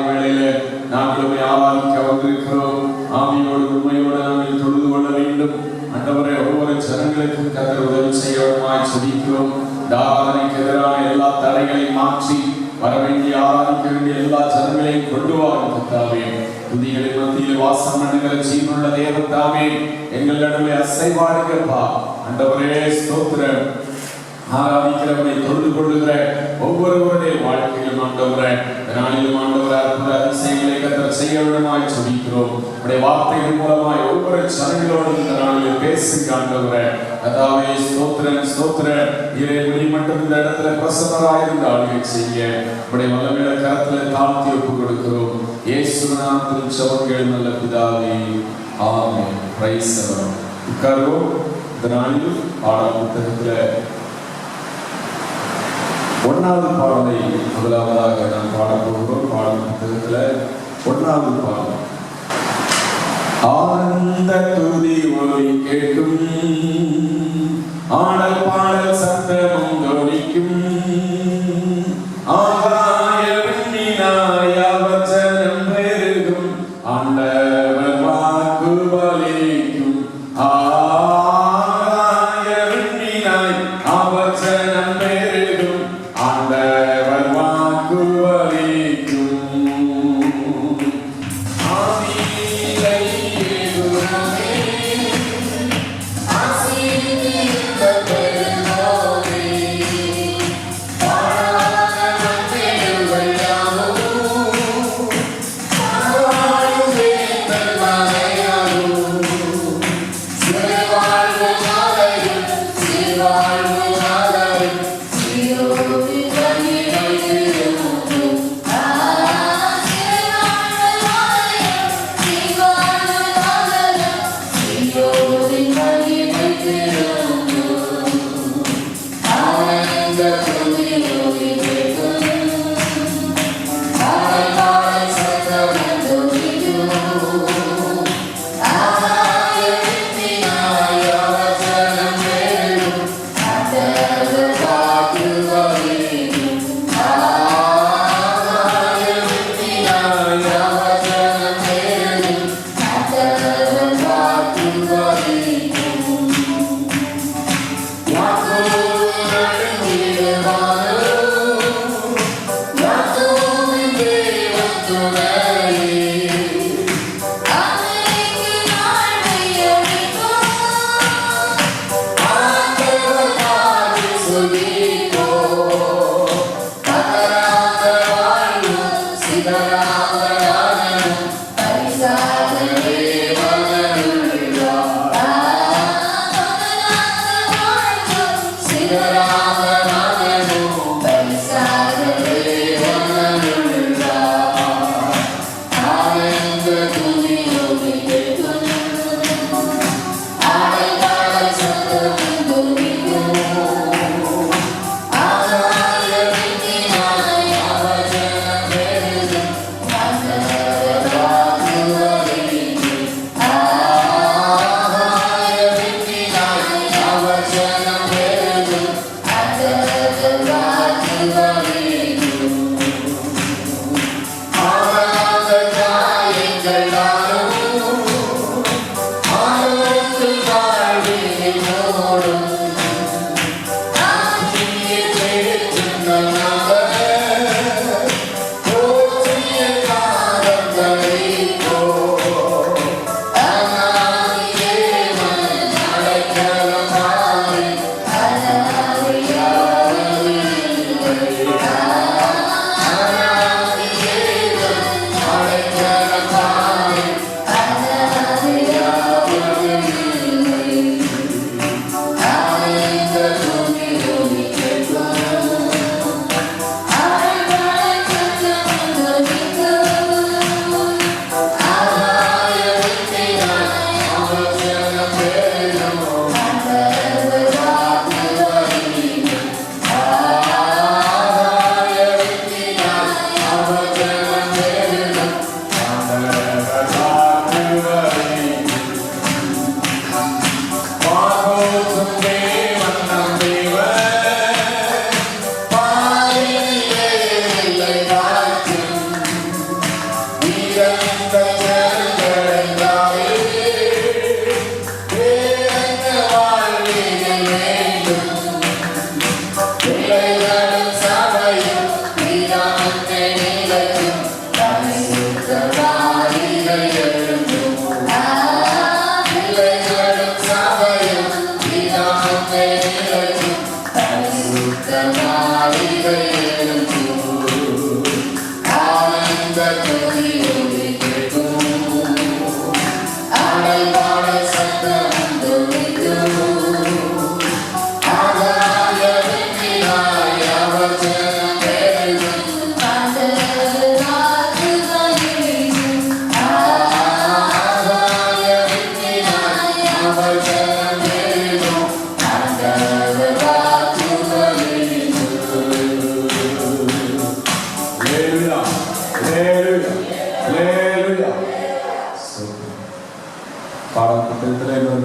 வேளையிலே நாங்களும் ஆராதிக்க வந்திருக்கிறோம். ஆவியோடு உண்மையோடு நாங்கள் தொழுது கொள்ள வேண்டும். ஆண்டவரே, ஒவ்வொரு ஜனங்களுக்கும் கர்த்தர் உதவி செய்யணுமாய் ஜெபிக்கிறோம். ஆராதனைக்கு எதிரான எல்லா தடைகளையும் மாற்றி வர வேண்டிய ஆராதிக்க வேண்டிய எல்லா ஜனங்களையும் கொண்டு வாரும் கர்த்தாவே. துதிகளின் மத்தியில் வாசம் பண்ணுகிற ஜீவனுள்ள தேவத்தாவே, எங்கள் நடுவே அசைவாடுங்கப்பா. ஆண்டவரே ஸ்தோத்திரம். ஆராதிக்கிறவனை தொழுது கொள்ளுகிற ஒவ்வொருவருடைய வாழ்க்கையிலும் ஆண்டவரே, நாளிலும் ஆண்டவரே அற்புத அதிசயங்களை கர்த்தர் செய்ய வேண்டுமாய் ஜெபிக்கிறோம். உடைய வார்த்தைகள் மூலமாய் ஒவ்வொரு ஜனங்களோடும் இந்த நாளில் பேசுங்க ஆண்டவரே. கர்த்தாவே ஸ்தோத்திரம் ஸ்தோத்திரம். இறைவனை மட்டும் இந்த இடத்துல பிரசன்னராயிருந்து ஆளுகை செய்ய உடைய வல்லமையுள்ள கரத்துல தாழ்த்தி ஒப்புக் கொடுக்கிறோம். இயேசு நாமத்தில் ஜெபங்கள் நல்ல பிதாவே, ஆமென். Praise the Lord. உட்காருவோம். இந்த நாளில் பாடல் புத்தகத்துல 1வது பாடலை முதலாவதாக நாம் பாடப் போகிறோம். பாடல் புத்தகத்துல 1வது பாடல். ஆனந்த துதி ஒலி கேட்கும், ஆடல் பாடல் சத்தமும் தொனிக்கும், ஆகாய விண்ணினாய் அவசரம் பெருகும், ஆண்டவர் வாக்கு பலிக்கும். ஆகாய விண்ணினாய் அவசரம் பெருகும், ஆண்டவர் வாக்கு பலிக்கும்.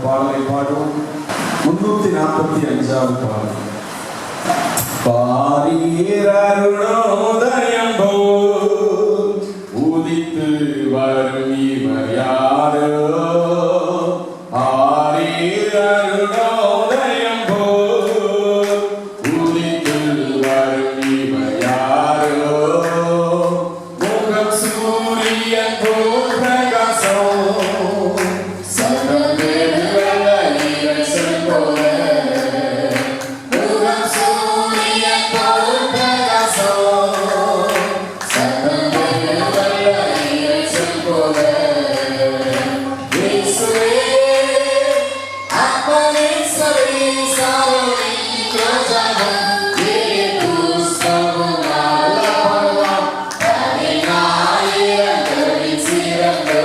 பாடலை பாடுவோம். 345வது பாடல். பாரீரருணோதயம் போல் உதித்து வரும் இவர் யாரோ, பாரீரருணோதயம் போல் உதித்து வரும் இவர் யாரோ, முகம் சூரியன் போல் பிரகாசம் Amen.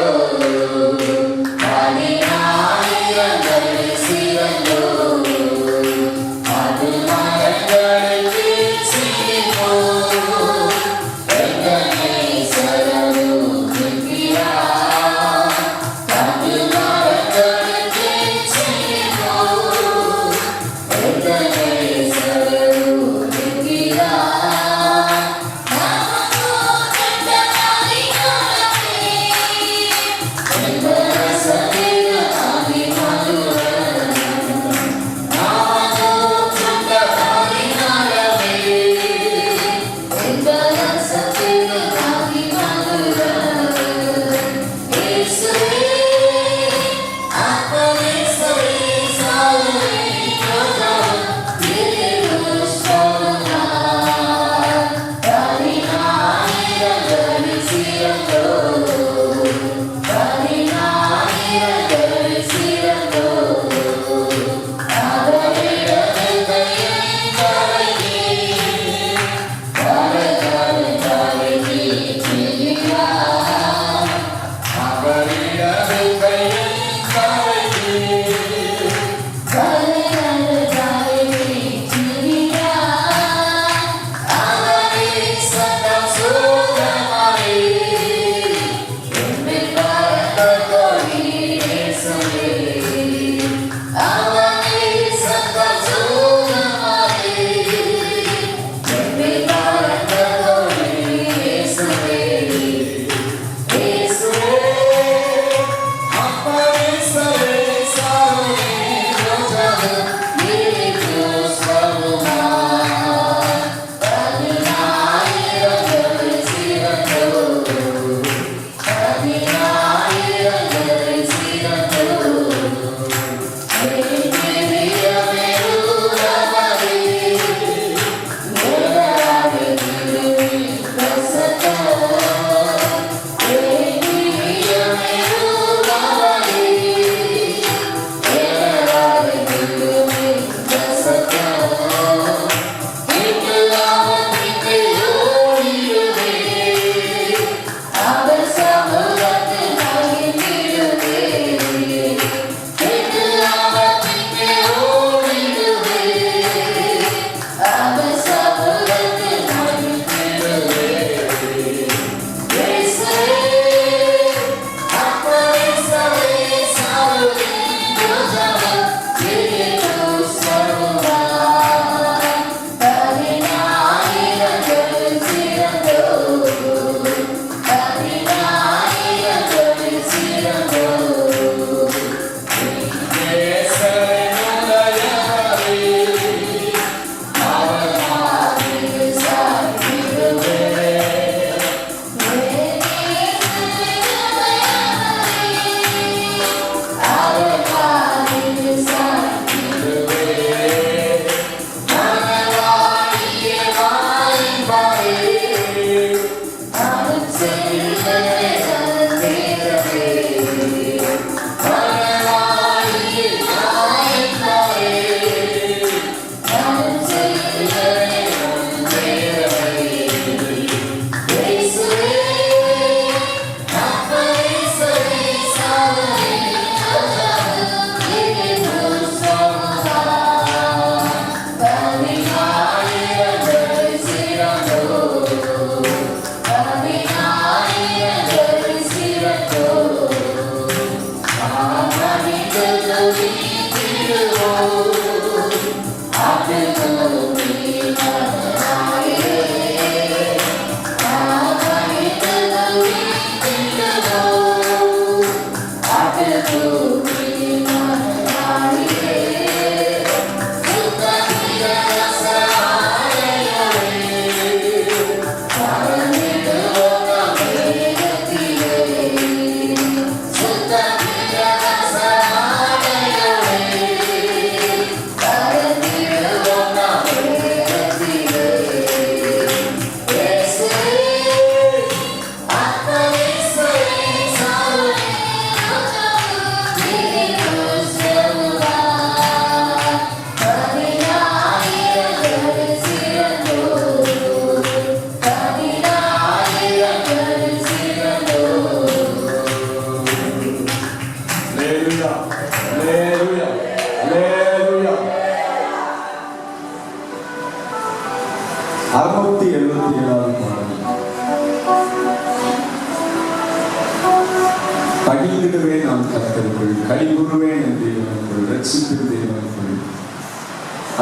மகிழ்ந்திடுவேன் நான் கர்த்தருக்குள், களிகூறுவேன் என் தேவனுக்குள், ரட்சிப்பின் தேவனுக்குள்.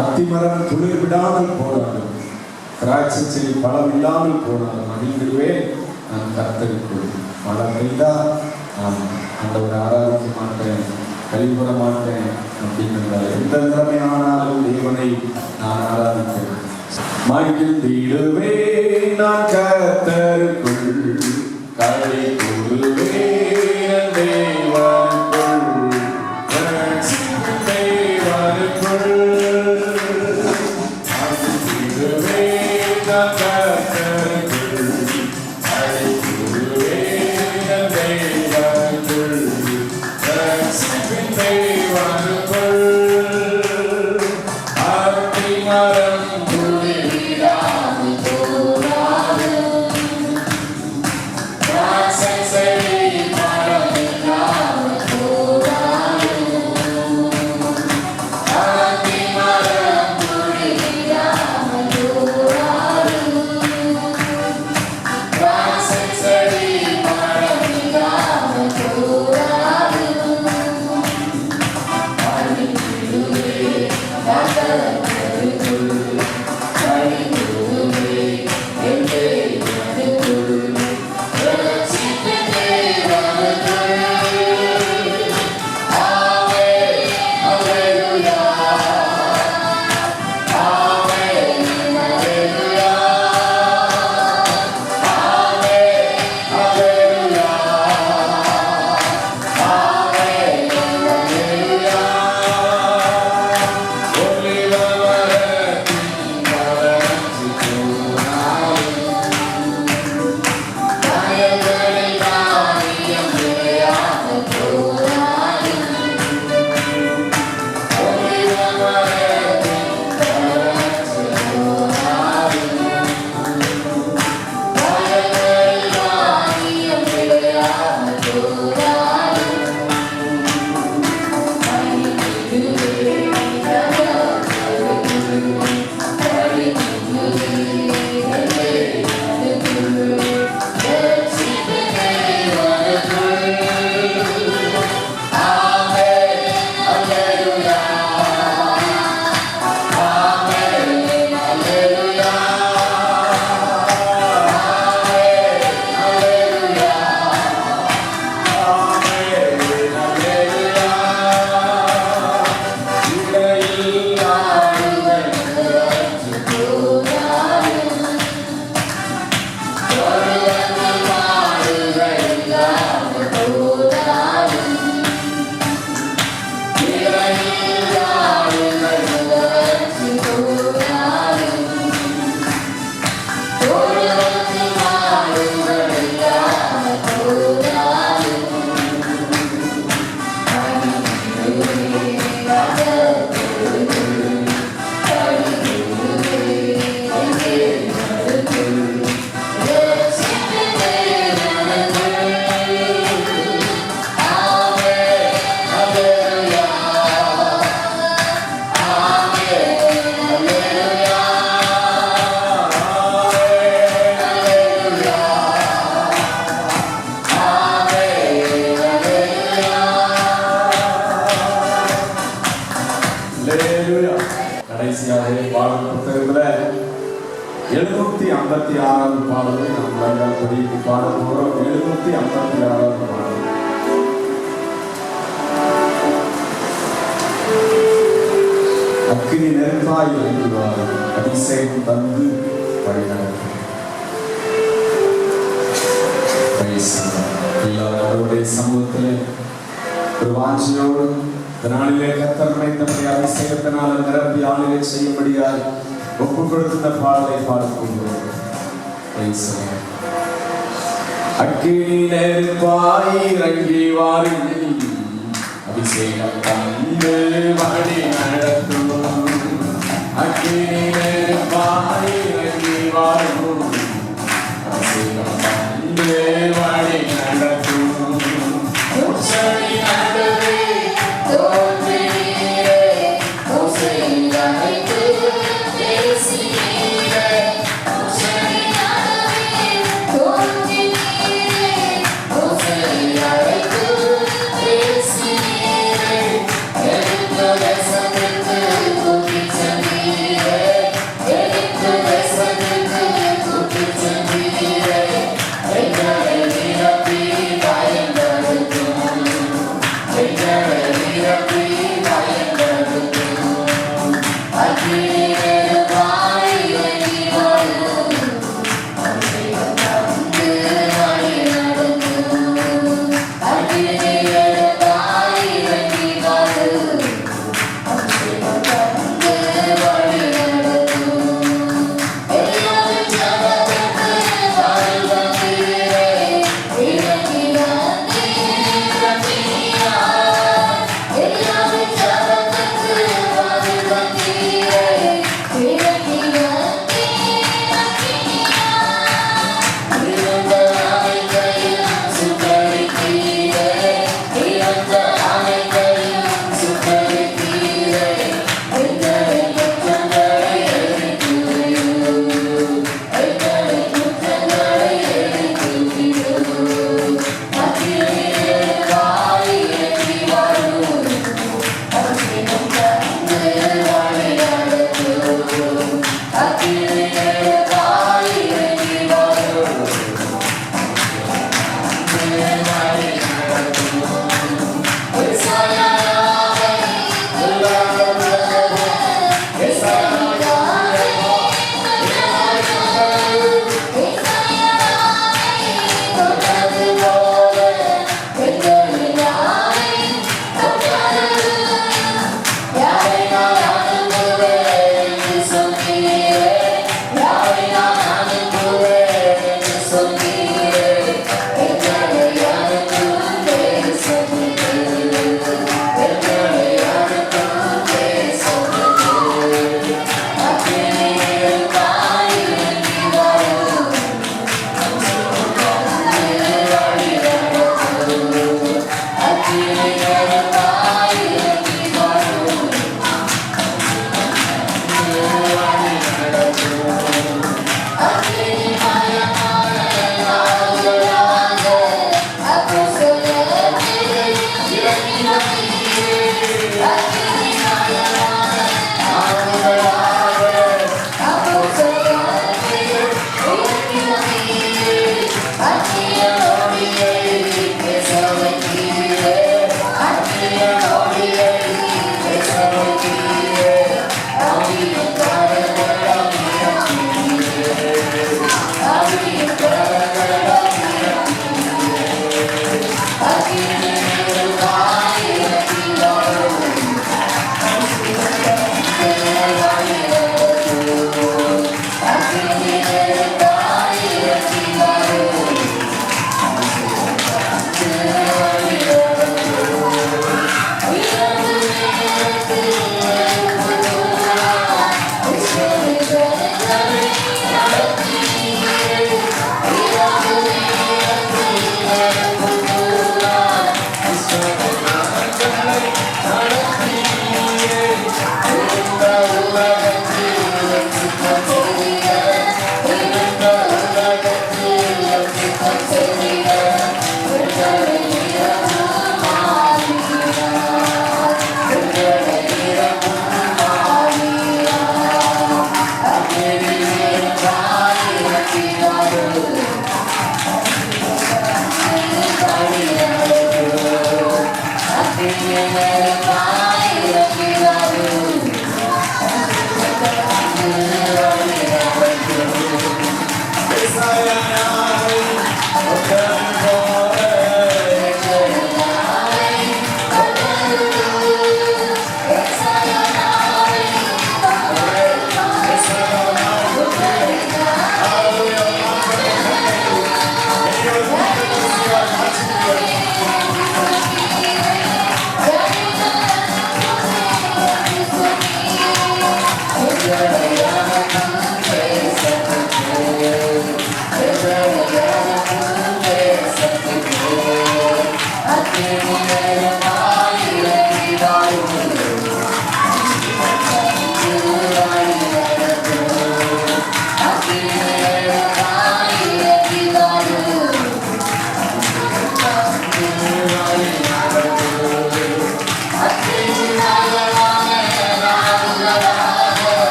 அத்திமரம் துளிர் விடாமல் போனாலும், திராட்சை செடி பழம் இல்லாமல் போனாலும் மகிழ்ந்திடுவேன் நான் கர்த்தருக்குள். மழை பெய்தா நான் ஆண்டவரை ஆராதிக்க மாட்டேன், கழிவுற மாட்டேன் அப்படிங்கிற எந்த நிலைமையானாலும் தேவனை நான் ஆராதிக்கிறேன். மகிழ்ந்திடுவேன் நான் கர்த்தருக்குள், களி கூறுவேன் தேவனுக்குள், ரட்சிப்பின் தேவனுக்குள். மகிழ்ந்திடுவேன் நான் கர்த்தருக்குள், களி கூறுவேன் தேவனுக்குள், ரட்சிப்பின் தேவனுக்குள். அத்திமரம் கடைசியாக பாடல் புத்தகத்தில் 756வது பாடலை நாம் வந்தால் படித்து பாட போகிறோம். 756வது பாடல். அக்கினி நெருப்பாய் இறங்குவார், அபிஷேகம் தந்து வழிநடத்தும். எல்லாருடைய சமூகத்தில் ஒரு வாஞ்சியோடு நாளிலே கர்த்தரை தம்முடைய அபிஷேகத்தினால் நிரப்பி ஆளிலே செய்யும்படியாய் ஒப்பு கொடுத்த பாடலை பாடிக்கொள்கிறோம். அக்கினி நெருப்பாய் இறங்கி வாருங்கள், அபிஷேகம் தந்து வழி நடத்தும். அக்கினி நெருப்பாய் இறங்கி வாருங்கள், அபிஷேகம் தந்து வழி நடத்தும். I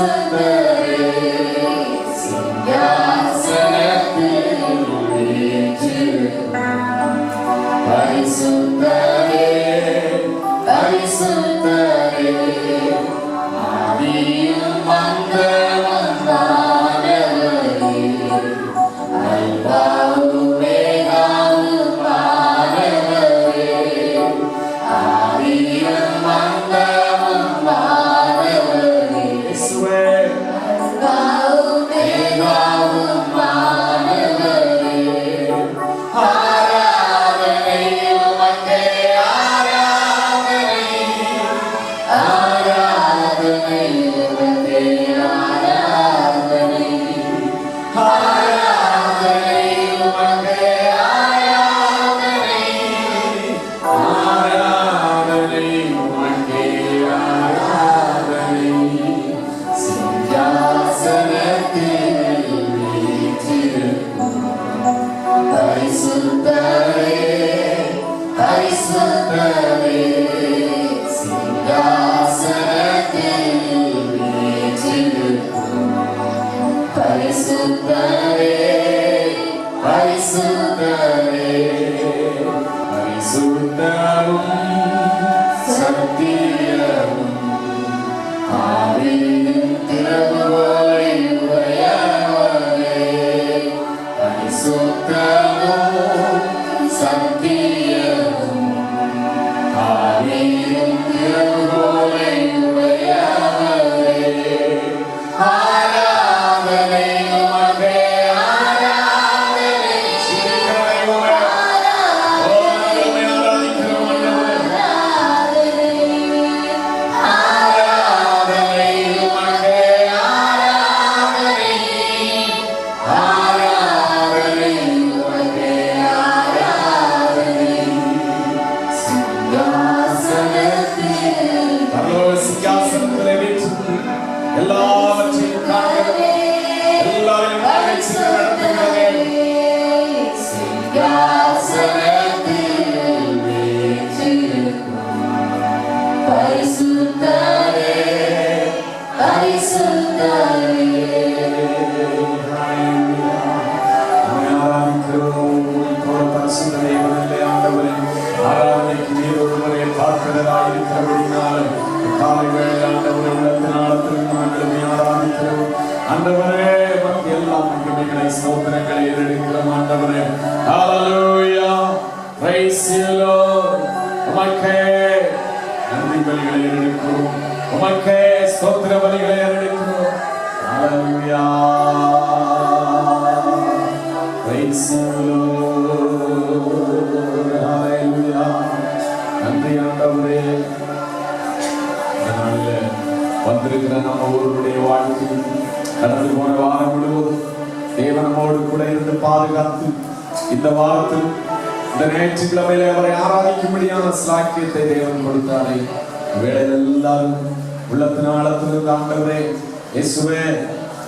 பரிசுத்தரே சிங்காசனத்தில் வீற்றிருக்கும் பரிசுத்தரே பரிசுத்தரே ஆதியும் அந்தமும் ஆனவரே அல்பாவும் மேகாவும் ஆனவரே ஆதியும் அந்தமும் ஆனவரே இயேசுவே அல்பாவும் மேகாவும் ஆனவரே ஆராதனை உமக்கே ஆராதனை ஆராதனை உமக்கே ஆராதனை ஆராதனை உமக்கே ஆராதனை ஆராதனை உமக்கே ஆராதனை சிங்காசனத்தில் வீற்றிருக்கும் பரிசுத்தரே பரிசுத்தரே சிங்காசனத்தில் வீற்றிருக்கும் பரிசுத்தரே பரிசுத்தரே பரிசுத்தமும் சத்தியமும் ஆவியின் திறவுகோலை உடையவரே பரிசுத்தமும் சத்தியமும் ஆவியின் திறவுகோலை உடையவரே ஆராதனை உமக்கே ஆராதனை சிறுகரை உமை ஆராதிக்கிறோம் ஆராதனை உமக்கே ஆராதனை ஆராதனை உமக்கே ஆராதனை சிங்காசனத்தில் பரலோக சிங்காசனத்திலே வீற்றிருந்து எல்லாவற்றையும் காண்கிறது எல்லாரையும் அழைத்து நடத்துகிறது சிங்காசனத்தில் வீற்றிருக்கும் பரிசுத்தரே பரிசுத்தரே ஆராதனைக்கு நீர் ஒருவரை பார்க்கிறதாயிருக்கிறபடினாலும் காலை வேளை ஆண்டவரை உள்ளத்தினாலும் நாங்கள் ஆராதிக்கிறோம் ஆண்டவரே உமக்கு எல்லா மகிமைகளை ஸ்தோத்திரங்களை ஏறெடுக்கிறோம் ஆண்டவரே ஹalleluya praise you lord உமக்கே நன்றி பலிகளை ஏறெடுக்கிறோம் உமக்கே ஸ்தோத்திர பலிகளை ஏறெடுக்கிறோம் ஹalleluya praise you lord ஹalleluya நன்றி ஆண்டவரே வந்திருக்கிற நம்ம ஒருவருடைய வாழ்க்கையில் கடந்து போன வாரம் முழுவதும் தேவன் நம்மோடு கூட இருந்து பாதுகாத்து இந்த வாரத்தில் இந்த ஞாயிற்றுக்கிழமையில அவரை ஆராதிக்கும்படியான சாக்கியத்தை தேவன் கொடுத்தாரே வேளையில் எல்லாரும் உள்ளத்தின் ஆழத்திலிருந்து ஆண்டவரே இயேசுவே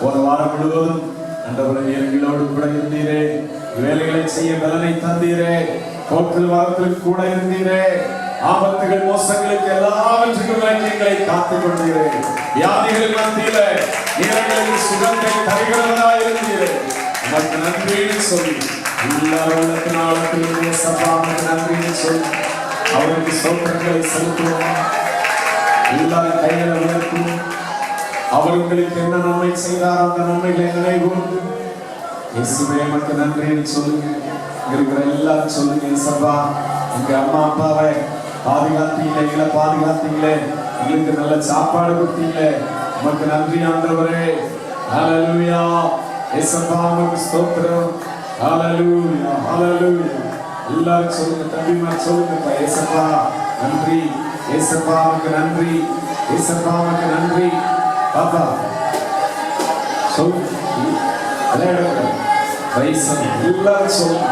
ஒரு வாரம் முழுவதும் ஆண்டவரே எங்களோடு கூட இருந்தீரே வேலைகளை செய்ய பலனை தந்தீரே போக்கில் வாரத்தில் கூட இருந்தீரே ஆபத்துகள் மோசங்களுக்கு எல்லாவற்றுக்கும் எங்களை காத்துக் கொண்டீரே வியாதிகளின் மத்தியிலே எங்களுக்கு சுகத்தை தருகிறவராய் இருந்தீரே உமக்கு நன்றின்னு சொல்லி எல்லாருக்கும் நாளுக்கு சபாவுக்கு நன்றின்னு சொல்லி அவருக்கு ஸ்தோத்திரங்களை செலுத்துவோம் எல்லாரும் கையில உயர்த்தும் அவர் உங்களுக்கு என்ன நன்மை செய்தார் அந்த நன்மைகளை நினைவுகூர்ந்து இயேசுவே உமக்கு நன்றின்னு சொல்லுங்க இருக்கிற எல்லாரும் சொல்லுங்க சபா எங்க அம்மா அப்பாவை பாதுகாத்தீங்களே எங்களை பாதுகாத்தீங்களே எங்களுக்கு நல்ல சாப்பாடு கொடுத்தீங்களே உமக்கு நன்றி ஆண்டவரே ஹalleluya இயேசுப்பா உமக்கு ஸ்தோத்திரம் ஹalleluya ஹalleluya எல்லாரும் சொல்லுங்க தம்பிமார் சொல்லுங்க இயேசுப்பா நன்றி இயேசுப்பா உமக்கு நன்றி இயேசுப்பா உமக்கு நன்றி பாப்பா சொல்லுங்க எல்லாரும் சொல்லுங்க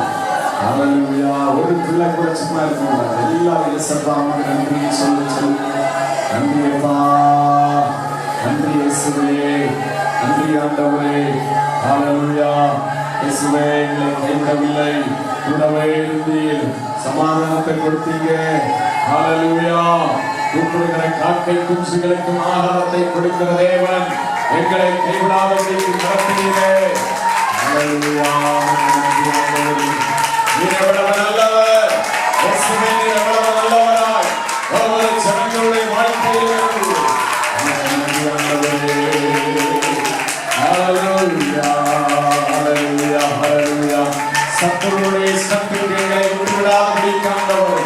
ஹalleluya ஒரு பிள்ளை கூட சும்மா இருக்கணும் எல்லாரும் இயேசுப்பா உமக்கு நன்றி சொல்லு நன்றி அப்பா நன்றி இயேசுவே நன்றி ஆண்டவரே ஹalleluya இயேசுவே எங்களை கைவிடவில்லை கூடவே இருந்தீர் சமாதானத்தை கொடுத்தீங்க ஹalleluya கூப்பிடுகிற காக்கை குஞ்சுகளுக்கும் ஆகாரத்தை கொடுக்கிற தேவன் எங்களை கைவிடாதபடிக்கு நடத்தினீரே. ஹல்லேலூயா. நீர் எவ்வளவு நல்லவர். இயேசுவே, நீர் எவ்வளவு நல்லவராய் ஒவ்வொரு ஜனங்களுடைய வாழ்க்கையிலும் சத்துருடைய சத்துருக்களை விட்டுவிடாதபடி காண்டவர்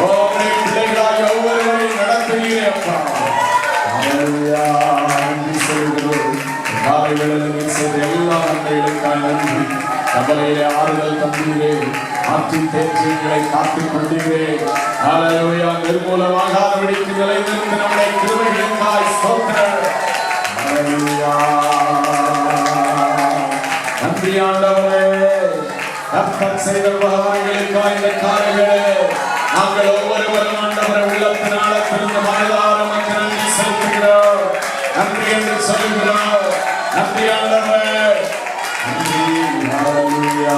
உம்முடைய பிள்ளைகளாய் ஒவ்வொருவரையும் நடத்துகிறே அப்பா. நன்றி சொல்கிறோம். காலை வேளையில் செய்த எல்லா நன்மைகளுக்காக நன்றி. கவலையிலே ஆறுதல் தந்தீரே, ஆற்றின் தேர்ச்சிகளை காத்துக் கொண்டீரே. ஹல்லேலூயா. நிர்மூலமாகாதபடிக்கு நிலைநிறுத்த நம்முடைய கிருபைகளுக்காய் ஸ்தோத்திரம். ஹல்லேலூயா. நன்றி ஆண்டவரே. கர்த்தர் செய்த உபகாரங்களுக்காய் இந்த காலையிலே நாங்கள் ஒவ்வொருவரும் ஆண்டவரை உள்ளத்தின் ஆழத்திலிருந்து மனதார மக்கள் நன்றி செலுத்துகிறோம். நன்றி என்று சொல்கிறோம். நன்றி ஆண்டவரே. நன்றி. ஹல்லேலூயா.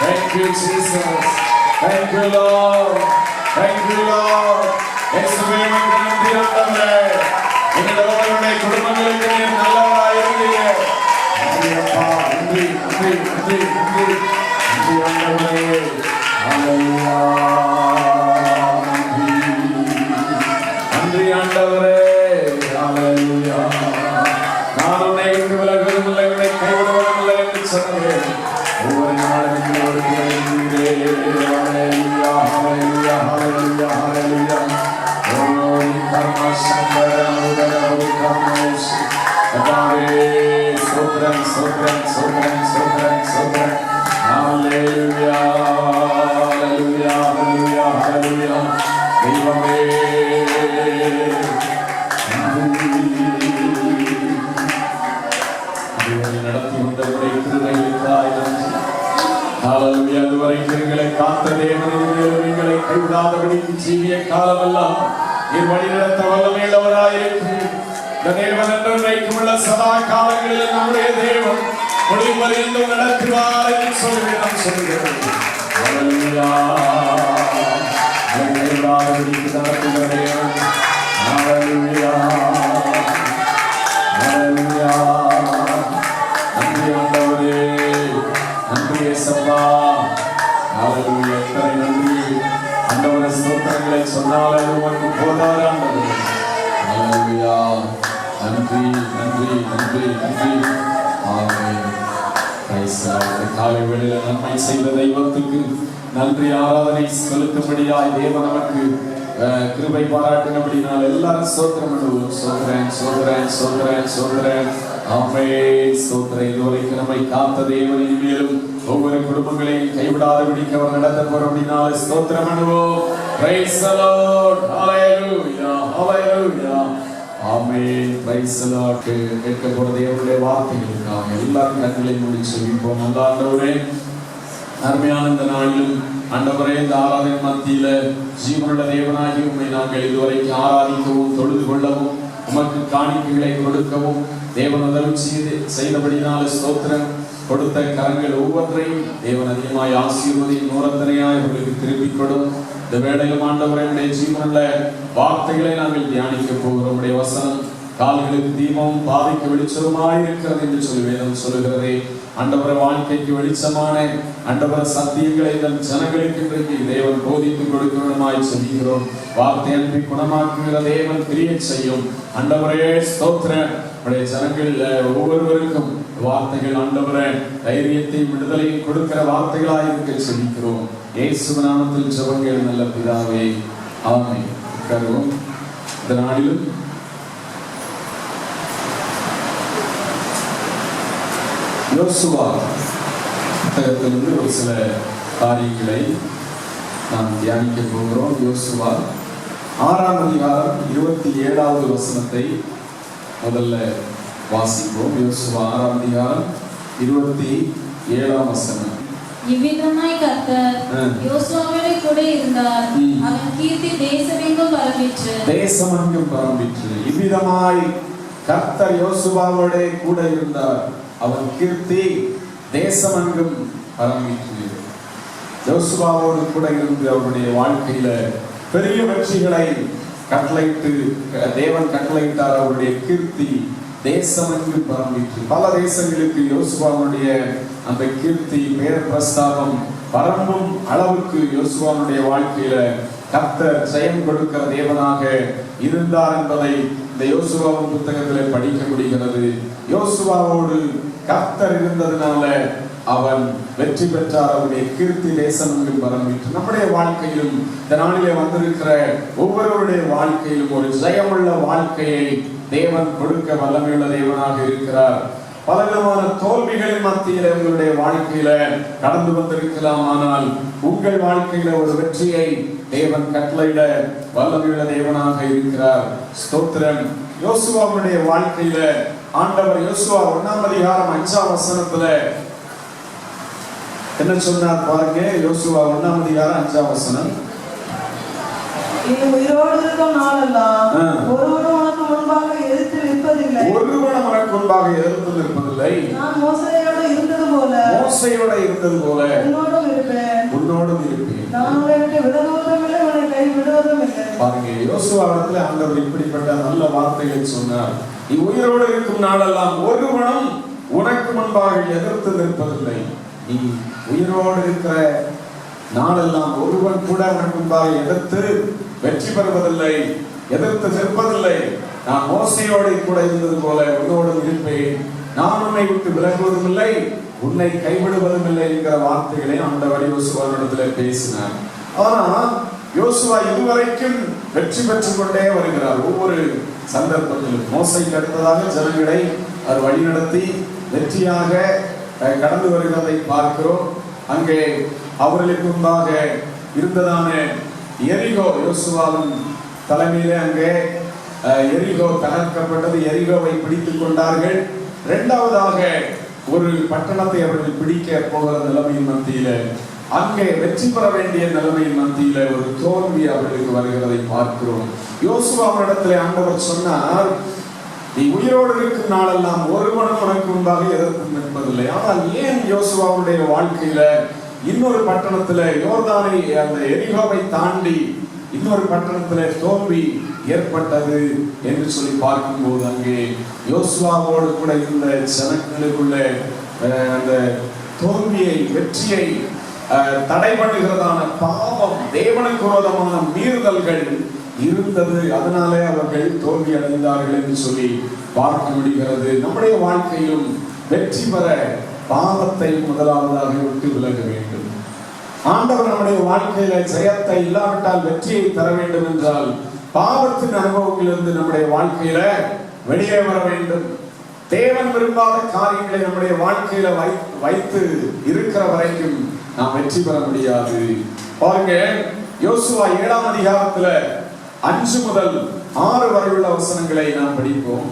Thank you Jesus. Thank you Lord. Thank you Lord. இயேசுவே, உமக்கு நன்றி ஆண்டவரே. எங்களுடைய குடும்பங்களுக்கு நீர் நல்லவராய் இருக்கிறீரே. நன்றி அப்பா. நன்றி நன்றி நன்றி நன்றி நன்றி ஆண்டவரே. ஹல்லேலூயா. நன்றி ஆண்டவரே. ஹல்லேலூயா. நான் உன்னை விட்டு விலகுவதும் இல்லை, உன்னை கைவிடுவதும் இல்லை என்று சொன்னேன். ஒவ்வொரு நாளும் எங்களோடு கூட இருக்கிறீரே. ஹல்லேலூயா. ஹல்லேலூயா. ஹல்லேலூயா. ஹல்லேலூயா. ஓ கர்ம சம்பரம் உதரவு கர்மோசி கதாவே சோத்ரம் சோத்ரம் சோத்ரம் சோத்ரம் சோத்ரம். ஹல்லேலூயா. ஹல்லேலூயா. ஹல்லேலூயா. ஹல்லேலூயா. தெய்வமே நடத்தி வந்தவரை கிருபைகளுக்காய் நன்றி. ஹல்லேலூயா. அதுவரை எங்களை காத்த தேவனே, எங்களை கைவிடாதபடி ஜீவிய காலமெல்லாம் நீர் வழி நடத்த வல்லமையுள்ளவராயிருக்கு. இந்த தேவன் என்றைக்கும் உள்ள சதா காலங்களில் நம்முடைய தேவன் முடிவறிந்தும் நடத்துவார் என்று சொல்லி நாம் சொல்கிறோம். ஹல்லேலூயா. கைவிடாதபடிக்கு நடத்துகிற தேவன். ஹல்லேலூயா. ஹல்லேலூயா. நன்றி ஆண்டவரே. நன்றி இயேசுவா. ஹல்லேலூயா. எத்தனை நன்றி ஆண்டவரே. ஸ்தோத்திரங்களை சொன்னாலே உமக்கு போதாது ஆண்டவரே. ஹல்லேலூயா. நன்றி நன்றி நன்றி நன்றி. ஆமென். Praise the Lord. காலை வேளையில் நன்மை செய்த தெய்வத்துக்கு நன்றி ஆராதனை செலுத்தும்படியாய் தேவன் நமக்கு கிருபை பாராட்டினபடினால் எல்லாரும் ஸ்தோத்திரம் பண்ணுவோம். சோதரன் சோதரன் சோதரன் சோதரன். ஆமென். ஸ்தோத்திரம். இதுவரைக்கும் நம்மை காத்த தேவன் இனிமேலும் ஒவ்வொரு குடும்பங்களையும் கைவிடாதபடிக்கு அவர் நடத்த போறபடினால் ஸ்தோத்திரம் பண்ணுவோம். Price the Lord. Hallelujah. Hallelujah. Amen. Praise the Lord. கேட்க போற தேவனுடைய வார்த்தைகளுக்காக எல்லாரும் கண்களை மூடி செபிப்போம். நல்ல ஆண்டவரே, அருமையான இந்த நாளிலும் ஆண்டவரே, இந்த ஆராதனை மத்தியில ஜீவனுள்ள தேவனாகி உம்மை நாங்கள் இதுவரைக்கும் ஆராதிக்கவும் தொழுது கொள்ளவும் உமக்கு காணிக்கைகளை கொடுக்கவும் தேவன் உதவி செய்தபடினால ஸ்தோத்திரம். கொடுத்த கரங்கள் ஒவ்வொன்றையும் தேவன் அதிகமாய் ஆசீர்வதியும் நூறத்தனையாய் அவர்களுக்கு திருப்பிக் கொடும். இந்த வேளையிலும் ஆண்டவரே, ஜீவனுள்ள வார்த்தைகளை நாங்கள் தியானிக்க போகிறோம். உடைய வசனம் கால்களுக்கு தீபம் பாதைக்கு வெளிச்சமாய் இருக்கிறது என்று சொல்லி வேதம் சொல்லுகிறதே. ஆண்டவரை வாழ்க்கைக்கு வெளிச்சமான ஆண்டவர சத்தியங்களை இந்த ஜனங்களுக்கு இன்றைக்கு தேவன் போதித்து கொடுக்கிறோமாய் சொல்கிறோம். வார்த்தை அன்பி குணமாக்குகிற தேவன் கிரியை செய்யும். ஆண்டவரே ஸ்தோத்திரம். உடைய ஜனங்கள் ஒவ்வொருவருக்கும் வார்த்தைகள் ஆண்டவரே தைரியத்தையும் விடுதலையும் கொடுக்கிற வார்த்தைகளாய் இருக்க சொல்லிக்கிறோம். இயேசு நாமத்தில் ஜெபங்கள் நல்ல பிதாவே. ஆமென். உட்காருவோம். இந்த நாளிலும் யோசுவா புத்தகத்திலிருந்து ஒரு சில காரியங்களை நாம் தியானிக்க போகிறோம். யோசுவா 6ஆம் அதிகாரம் 27வது வசனத்தை முதல்ல வாசிப்போம். யோசுவா 6ஆம் அதிகாரம் 27ஆம் வசனம். இவ்விதமாய் கர்த்தர் யோசுவாவோடு கூட இருந்தார். அவன் கீர்த்தி தேசமெங்கும் பரம்பிற்று. தேசமெங்கும் பரம்பிற்று. இவ்விதமாய் கர்த்தர் யோசுவாவோடு கூட இருந்தார். அவன் கீர்த்தி தேசமெங்கும் பரம்பிற்று. யோசுவாவோடு கூட இருந்து அவருடைய வாழ்க்கையில பெரிய வெற்றிகளை கட்டளையிட்டு தேவன் கட்டளையிட்டார். அவருடைய கீர்த்தி தேசமெங்கும் பரம்பிற்று. பல தேசங்களுக்கு யோசுவாவுடைய அந்த கீர்த்தி பெயர் பிரஸ்தாபம் பரம்பும் அளவுக்கு யோசுவாவுடைய வாழ்க்கையில கர்த்தர் ஜெயம் கொடுக்கிற தேவனாக இருந்தார் என்பதை இந்த யோசுவாவின் புத்தகத்திலே படிக்க முடிகிறது. யோசுவாவோடு கர்த்தர் இருந்ததுனால அவன் வெற்றி பெற்றார். அவருடைய கீர்த்தி தேசமெங்கும் பரம்பிற்று. நம்முடைய வாழ்க்கையிலும் இந்த நாளிலே வந்திருக்கிற ஒவ்வொருவருடைய வாழ்க்கையிலும் ஒரு ஜெயமுள்ள வாழ்க்கையை தேவன் கொடுக்க வல்லமையுள்ள தேவனாக இருக்கிறார். பலவிதமான தோல்விகளின் மத்தியில உங்களுடைய வாழ்க்கையில கடந்து வந்திருக்கலாம். ஆனால் உங்கள் வாழ்க்கையில ஒரு வெற்றியை தேவன் கட்டளையிட வல்லமையுள்ள தேவனாக இருக்கிறார். ஸ்தோத்திரம். யோசுவாவுடைய வாழ்க்கையில ஆண்டவர் யோசுவா 1ஆம் அதிகாரம் 5ஆம் வசனத்துல என்ன சொன்னார் பாருங்க. யோசுவா 1ஆம் அதிகாரம் 5ஆம் வசனம். உயிரோடு இருக்கும் நாளெல்லாம் ஒருவனும் உனக்கு முன்பாக எதிர்த்து நிற்பதில்லை. ஒருவனும் உனக்கு முன்பாக எதிர்த்து நிற்பதில்லை. நான் மோசேயோடு இருந்தது போல உன்னோடும் இருப்பேன். நான் உன்னை விட்டு விலகுவதும் இல்லை, உன்னை கைவிடுவதும் இல்லை. பாருங்க, யோசுவாவிடத்துல ஆண்டவர் இப்படிப்பட்ட நல்ல வார்த்தைகளை சொன்னார். நீ உயிரோடு இருக்கும் நாளெல்லாம் ஒருவனும் உனக்கு முன்பாக எதிர்த்து நிற்பதில்லை. நீ உயிரோடு இருக்கிற நாளெல்லாம் ஒருவன் கூட உனக்கு முன்பாக எதிர்த்து வெற்றி பெறுவதில்லை, எதிர்த்து நிற்பதில்லை. நான் மோசேயோடு கூட இருந்தது போல உன்னோடு இருப்பேன். நான் உன்னை விட்டு விலகுவதும் இல்லை, உன்னை கைவிடுவதும் இல்லை என்கிற வார்த்தைகளை ஆண்டவர் யோசுவாவிடத்தில் பேசினார். ஆனா யோசுவா இதுவரைக்கும் வெற்றி பெற்றுக் கொண்டே வருகிறார். ஒவ்வொரு சந்தர்ப்பத்திலும் மோசைக்கு அடுத்ததாக ஜனங்களை அவர் வழிநடத்தி வெற்றியாக கடந்து வருகிறதை பார்க்கிறோம். அங்கே அவர்களுக்கு முன்பாக இருந்ததான எரிகோ, யோசுவாவின் தலைமையிலே அங்கே எரிகோ தகர்க்கப்பட்டது. எரிகோவை பிடித்துக் கொண்டார்கள். இரண்டாவதாக ஒரு பட்டணத்தை அவர்கள் பிடிக்க போகிற நிலைமையின் மத்தியில அங்கே வெற்றி பெற வேண்டிய நிலைமையின் மத்தியில ஒரு தோல்வி அவர்களுக்கு வருகிறதை பார்க்கிறோம். யோசுவாவிடத்திலே ஆண்டவர் சொன்னார், நீ உயிரோடு இருக்கும் நாளெல்லாம் ஒருவனும் உனக்கு முன்பாக எதிர்த்து நிற்பதில்லை. ஆனால் ஏன் யோசுவாவுடைய வாழ்க்கையில இன்னொரு பட்டணத்துல யோர்தானை அந்த எரிகோவை தாண்டி இன்னொரு பட்டணத்துல தோல்வி ஏற்பட்டது என்று சொல்லி பார்க்கும்போது அங்கே யோசுவாவோடு கூட இருந்த ஜனங்களுக்குள்ள அந்த தோல்வியை வெற்றியை தடை பண்ணுகிறதான பாவம், தேவனுக்கு விரோதமான மீறுதல்கள் இருந்தது. அதனாலே அவர்கள் தோல்வி அடைந்தார்கள் என்று சொல்லி பார்க்க முடிகிறது. நம்முடைய வாழ்க்கையிலும் வெற்றி பெற பாவத்தை முதலாவதாக விட்டு விலக வேண்டும். ஆண்டவர் நம்முடைய வாழ்க்கையில ஜெயத்தை இல்லாவிட்டால் வெற்றியை தர வேண்டும் என்றால் பாவத்தின் அனுபவங்களிலிருந்து நம்முடைய வாழ்க்கையில வெளியே வர வேண்டும். தேவன் விரும்பாத காரியங்களை நம்முடைய வாழ்க்கையில வைத்து இருக்கிற வரைக்கும் நாம் வெற்றி பெற முடியாது. பாருங்க, யோசுவா 7ஆம் அதிகாரத்துல 5 முதல் 6 வரை உள்ள வசனங்களை நாம் படிப்போம்.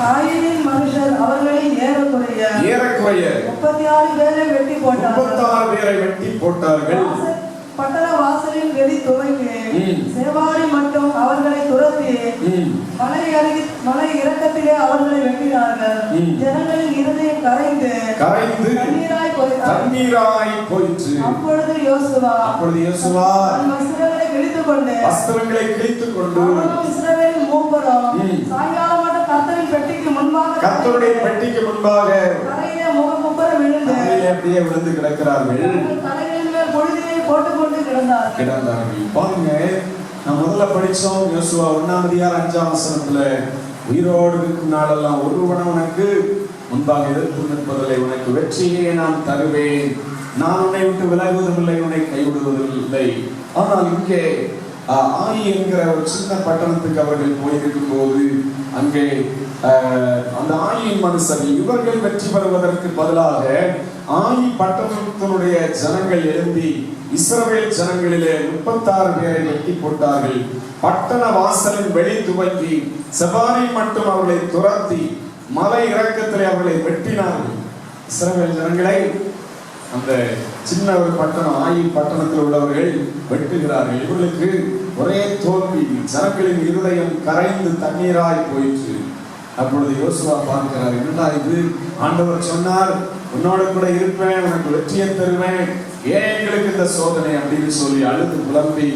ஆயிரின் மனுஷர் அவர்களில் ஏறக்குறைய 36 பேரை வெட்டி போட்டார்கள். பட்டண வாசலின் வெளி துவங்கி சேவாரி மட்டும் அவர்களை துரத்தி மலை இறக்கத்திலே அவர்களை வெட்டினார்கள். ஜனங்களின் இருதயம் கரைந்து தண்ணீராய் போயிற்று. அப்பொழுது யோசுவா வஸ்திரங்களை கிழித்துக் கொண்டு இஸ்ரவேலின் மூப்பரும் சாயங்காலம் மட்டும் கர்த்தரின் கர்த்தருடைய பெட்டிக்கு முன்பாக கரையிலே முகமுப்பர விழுந்து அப்படியே விழுந்து கிடக்கிறார்கள். தலைகளின் மேல் பொழுதினை போட்டுக்கொண்டு கிடந்தார்கள். பாருங்க, நான் முதல்ல படிச்சோம் யோசுவா 1ஆம் அதிகாரம் 5ஆம் வசனத்துல, உயிரோடு இருக்கும் நாளெல்லாம் ஒருவன் உனக்கு முன்பாக எதிர்த்து நிற்பதில்லை, உனக்கு வெற்றியை நான் தருவேன், நான் உன்னை விட்டு விலகுவதும் இல்லை, உன்னை கைவிடுவதும் இல்லை. ஆனால் இங்கே ஆயி என்கிற ஒரு சின்ன பட்டணத்துக்கு அவர்கள் போயிருக்கும் போது அங்கே அந்த ஆயின் மனுஷன் இவர்கள் வெற்றி பெறுவதற்கு பதிலாக ஆயி பட்டணத்தினுடைய ஜனங்கள் எழும்பி இஸ்ரவேல் ஜனங்களிலே 36 பேரை வெட்டி போட்டார்கள். பட்டண வாசலின் வெளி துவங்கி செபாரி மட்டும் அவர்களை துரத்தி மலை இறக்கத்திலே அவர்களை வெட்டினார்கள். இஸ்ரவேல் ஜனங்களை அந்த சின்ன ஒரு பட்டணம் ஆயி பட்டணத்தில் உள்ளவர்கள் வெட்டுகிறார்கள். இவர்களுக்கு ஒரே தோல்வி, ஜனங்களின் இருதயம் கரைந்து தண்ணீராய் போயிற்று. அப்பொழுது யோசுவா பார்க்கிறார், என்னடா இது, ஆண்டவர் சொன்னார் உன்னோடு கூட இருப்பேன், உனக்கு வெற்றியை தருவேன், ஏன் எங்களுக்கு இந்த சோதனை அப்படின்னு சொல்லி அழுது புலம்பி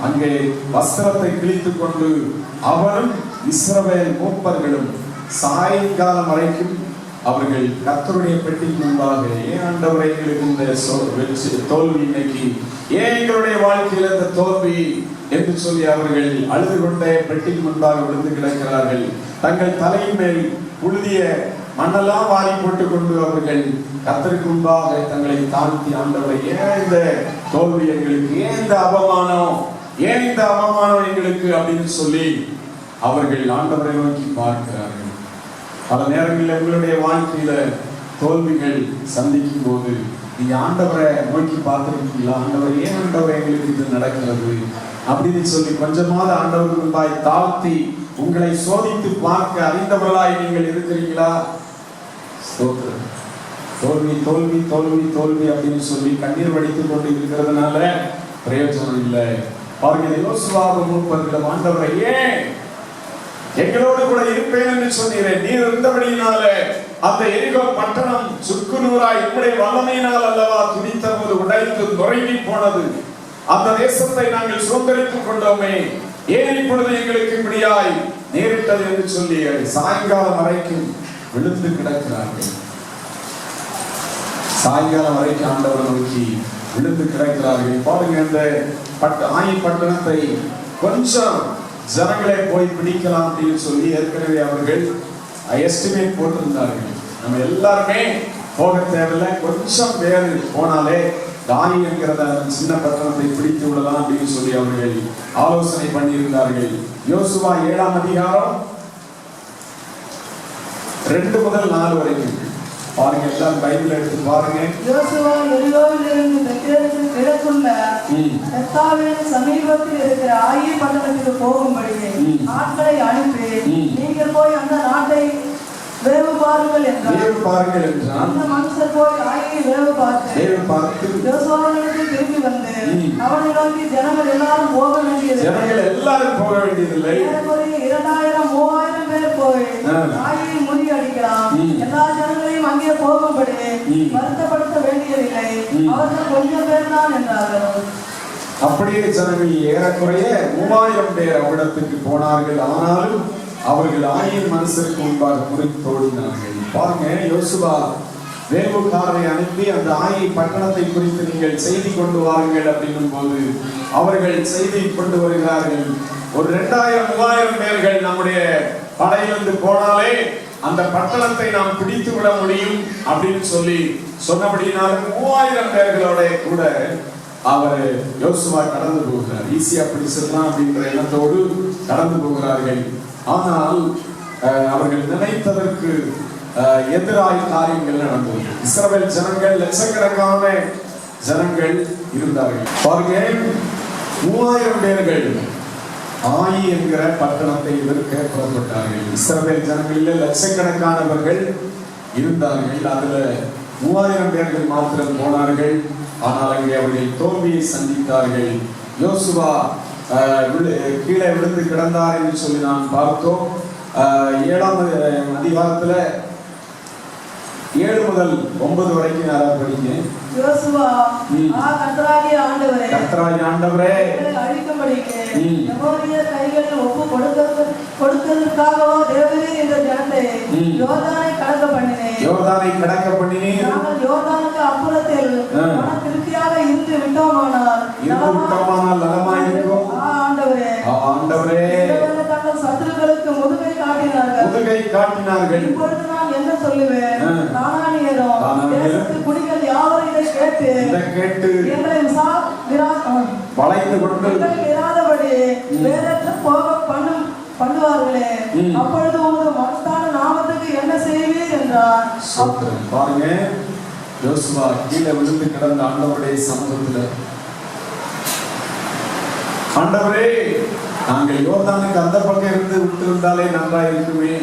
அங்கே வஸ்திரத்தை கிழித்துக் கொண்டு அவனும் இஸ்ரவேல் மூப்பர்களும் சாயங்காலம் வரைக்கும் அவர்கள் கர்த்தருடைய பெட்டிக்கு முன்பாக, ஏன் ஆண்டவரே எங்களுக்கு இந்த தோல்வி இன்னைக்கு, ஏன் எங்களுடைய வாழ்க்கையில் இந்த தோல்வி என்று சொல்லி அவர்கள் அழுது கொண்டே பெட்டிக்கு முன்பாக விழுந்து கிடக்கிறார்கள். தங்கள் தலையின் மேல் புழுதிய மண்ணெல்லாம் வாரி போட்டுக் கொண்டு அவர்கள் கர்த்தருக்கு முன்பாக தங்களை தாழ்த்தி, ஆண்டவரை ஏன் இந்த தோல்வி எங்களுக்கு, ஏன் இந்த அவமானம், ஏன் இந்த அவமானம் எங்களுக்கு அப்படின்னு சொல்லி அவர்கள் ஆண்டவரை நோக்கி பார்க்கிறார்கள். பல நேரங்களில் உங்களுடைய வாழ்க்கையில தோல்விகள் சந்திக்கும் போது நீங்க ஆண்டவரை நோக்கி பார்த்திருக்கீங்களா? ஆண்டவர் ஏன் ஆண்டவர் எங்களுக்கு இது நடக்கிறது அப்படின்னு சொல்லி கொஞ்சமாவது ஆண்டவருக்கு முன்பாய் தாழ்த்தி உங்களை சோதித்து பார்க்க அறிந்தவர்களாய் நீங்கள் இருக்கிறீங்களா? தோல்வி தோல்வி தோல்வி தோல்வி அப்படின்னு சொல்லி கண்ணீர் வடித்துக் கொண்டு இருக்கிறதுனால பிரயோஜனம் இல்லை. அவர்கள் யோசுவாவும் மூப்பர்களும், ஆண்டவரை ஏன் எங்களோடு கூட இருப்பேன் என்று சொன்னீரே, நீர் இருந்தபடியினால அந்த எரிகோ பட்டணம் சுக்குநூறாய் உம்முடைய வல்லமையினால் அல்லவா துடித்த போது உடைத்து நொறுங்கி போனது. அந்த தேசத்தை நாங்கள் சுதந்திரித்துக் கொண்டோமே, ஏன் இப்பொழுது எங்களுக்கு இப்படியாய் நேரிட்டது என்று சொல்லி சாயங்காலம் வரைக்கும் விழுந்து கிடக்கிறார்கள். சாயங்காலம் வரைக்கும் ஆண்டவர் நோக்கி விழுந்து கிடக்கிறார்கள். பாருங்க, இந்த ஆயி பட்டணத்தை கொஞ்சம் ஜனங்களே போய் பிடிக்கலாம் அப்படின்னு சொல்லி ஏற்கனவே அவர்கள் எஸ்டிமேட் போட்டிருந்தார்கள். நம்ம எல்லாருமே போக தேவையில்லை, கொஞ்சம் பேர் போனாலே தாயி என்கிறத சின்ன பட்டணத்தை பிடித்து விடலாம் அப்படின்னு சொல்லி அவர்கள் ஆலோசனை பண்ணியிருந்தார்கள். யோசுவா 7ஆம் அதிகாரம் 2 முதல் 4 வரைக்கும் பாருங்க. எல்லாம் பைபிள் எடுத்து பாருங்க. யோசுவா எரிகோவிலிருந்து தெற்கு கிழக்குள்ள பெத்தாவேல் சமீபத்தில் இருக்கிற ஆயி பட்டணத்துக்கு போகும்படி ஆட்களை அனுப்பி, நீங்கள் போய் அந்த நாட்டை வேவு பாருங்கள் என்றார். அந்த மனுஷர் போய் ஆயியை வேவு பார்த்து யோசுவாவிற்கு திரும்பி வந்து அவனை நோக்கி, ஜனங்கள் எல்லாரும் போக வேண்டியதில்லை, 2000-3000 பேர் போய் ஆயியை முறியடிக்கலாம், எல்லா ஜனங்களையும் அங்கே போகும்படி வருத்தப்படுத்த வேண்டியதில்லை, அவர்கள் கொஞ்சம் பேர் தான் என்றார்கள். அப்படியே ஜனங்கள் ஏறக்குறைய 3000 பேர் அவ்விடத்துக்கு போனார்கள். ஆனாலும் அவர்கள் ஆயின் மனுஷருக்கு முன்பாக முறித்தோடினார்கள். பாருங்க, யோசுவா வேவுக்காரரை அனுப்பி அந்த ஆயி பட்டணத்தை குறித்து நீங்கள் செய்தி கொண்டு வாருங்கள் அப்படின்னும் போது அவர்கள் செய்தி கொண்டு வருகிறார்கள். ஒரு 2000-3000 பேர்கள் நம்முடைய படையிலிருந்து போனாலே அந்த பட்டணத்தை நாம் பிடித்து விட முடியும் அப்படின்னு சொல்லி சொன்னபடினாலும் 3000 பேர்களோட கூட அவர் யோசுவா கடந்து போகிறார். ஈஸியா பிடிச்சிடலாம் அப்படின்ற எண்ணத்தோடு கடந்து போகிறார்கள். ஆனால் அவர்கள் நினைத்ததற்கு எதிராய் காரியங்கள் நடந்தது. இஸ்ரவேல் ஜனங்கள் லட்சக்கணக்கான ஜனங்கள் இருந்தார்கள். பாருங்க, 3000 பேர்கள் ஆயி என்கிற பட்டணத்தை எதிர்க்க புறப்பட்டார்கள். இஸ்ரவேல் ஜனங்களில் லட்சக்கணக்கானவர்கள் இருந்தார்கள். அதுல 3000 பேர்கள் மாத்திரம் போனார்கள். ஆனால் அங்கே அவர்கள் தோல்வியை சந்தித்தார்கள். யோசுவா கீழே விழுந்து கிடந்தார் என்று சொல்லி நாம் பார்த்தோம். 7ஆம் அதிகாரத்துல 7 முதல் 9 வரைக்கும் யாராவது படிங்க. யோசுவா, கர்த்தராகிய ஆண்டவரே, அழிக்கும்படிக்கு எமோரியர் கைகளில் ஒப்பு கொடுத்ததற்காகவோ தேவரீர் இந்த ஜனத்தை யோர்தானை கடக்க பண்ணினேன். நாங்கள் யோர்தானுக்கு அப்புறத்தில் மன திருப்தியாக இருந்து விட்டோமானால் நலமாயிருக்கும். ஆண்டவரே, தங்கள் சத்துருக்களுக்கு முதுகை காட்டினார்கள். இப்பொழுது நான் என்ன சொல்லுவேன்? கானானியரும் தேசத்து குடிகள் யாவரும் இதை கேட்டு எங்களை வளைந்து கொண்டு இராதபடி வேறற்ற போக பண்ணுவார்களே, அப்பொழுது உமது மகத்தான நாமத்துக்கு என்ன செய்வீர் என்றார். பாருங்க, யோசுவா கீழே விழுந்து கிடந்த ஆண்டவருடைய சமூகத்துல, ஆண்டவரே, நாங்கள் யோர்தானுக்கு அந்த பக்கம் இருந்து விட்டிருந்தாலே நன்றாக இருக்குமே.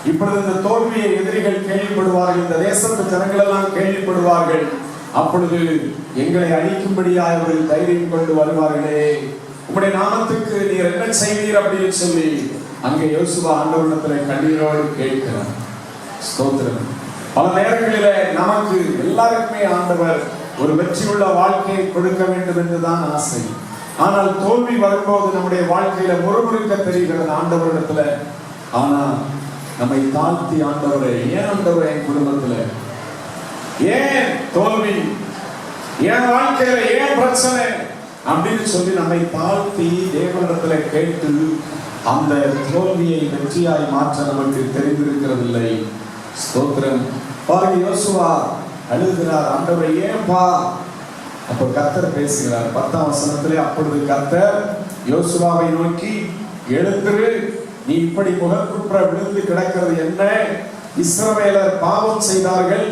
இப்பொழுது இந்த தோல்வியை எதிரிகள் கேள்விப்படுவார்கள், இந்த தேசத்து ஜனங்கள் எல்லாம் கேள்விப்படுவார்கள். அப்பொழுது எங்களை அழிக்கும்படியாக அவர்கள் தைரியம் கொண்டு வருவார்களே, உம்முடைய நாமத்துக்கு நீர் என்ன செய்வீர் அப்படின்னு சொல்லி அங்கே யோசுவா ஆண்டவரிடத்துல கண்ணீரோடு கேட்கிறார். ஸ்தோத்திரம். பல நேரங்களில நமக்கு எல்லாருக்குமே ஆண்டவர் ஒரு வெற்றியுள்ள வாழ்க்கையை கொடுக்க வேண்டும் என்றுதான் ஆசை. ஆனால் தோல்வி வரும்போது நம்முடைய வாழ்க்கையில முறுமுறுக்க தெரிகிறது ஆண்டவரிடத்துல. ஆனா நம்மை தாழ்த்தி ஆண்டவரே, ஏன் ஆண்டவரே என் குடும்பத்துல ஏன் தோல்வி, என் வாழ்க்கையில ஏன் பிரச்சனை அப்படின்னு சொல்லி நம்மை தாழ்த்தி தேவனிடத்துல கேட்டு அந்த தோல்வியை வெற்றியாய் மாற்ற நமக்கு தெரிந்திருக்கிறதில்லை. ஸ்தோத்திரம். பாருங்க, யோசுவா அழுகிறார், ஆண்டவரே ஏன்பா? அப்ப கர்த்தர் பேசுகிறார் 10ஆம் வசனத்திலே. அப்பொழுது கர்த்தர் யோசுவாவை நோக்கி, எழுந்திரு, நீ இப்படி முகக்குப்புற விழுந்து கிடக்கிறது என்ன? இஸ்ரவேலர் பாவம் செய்தார்கள்,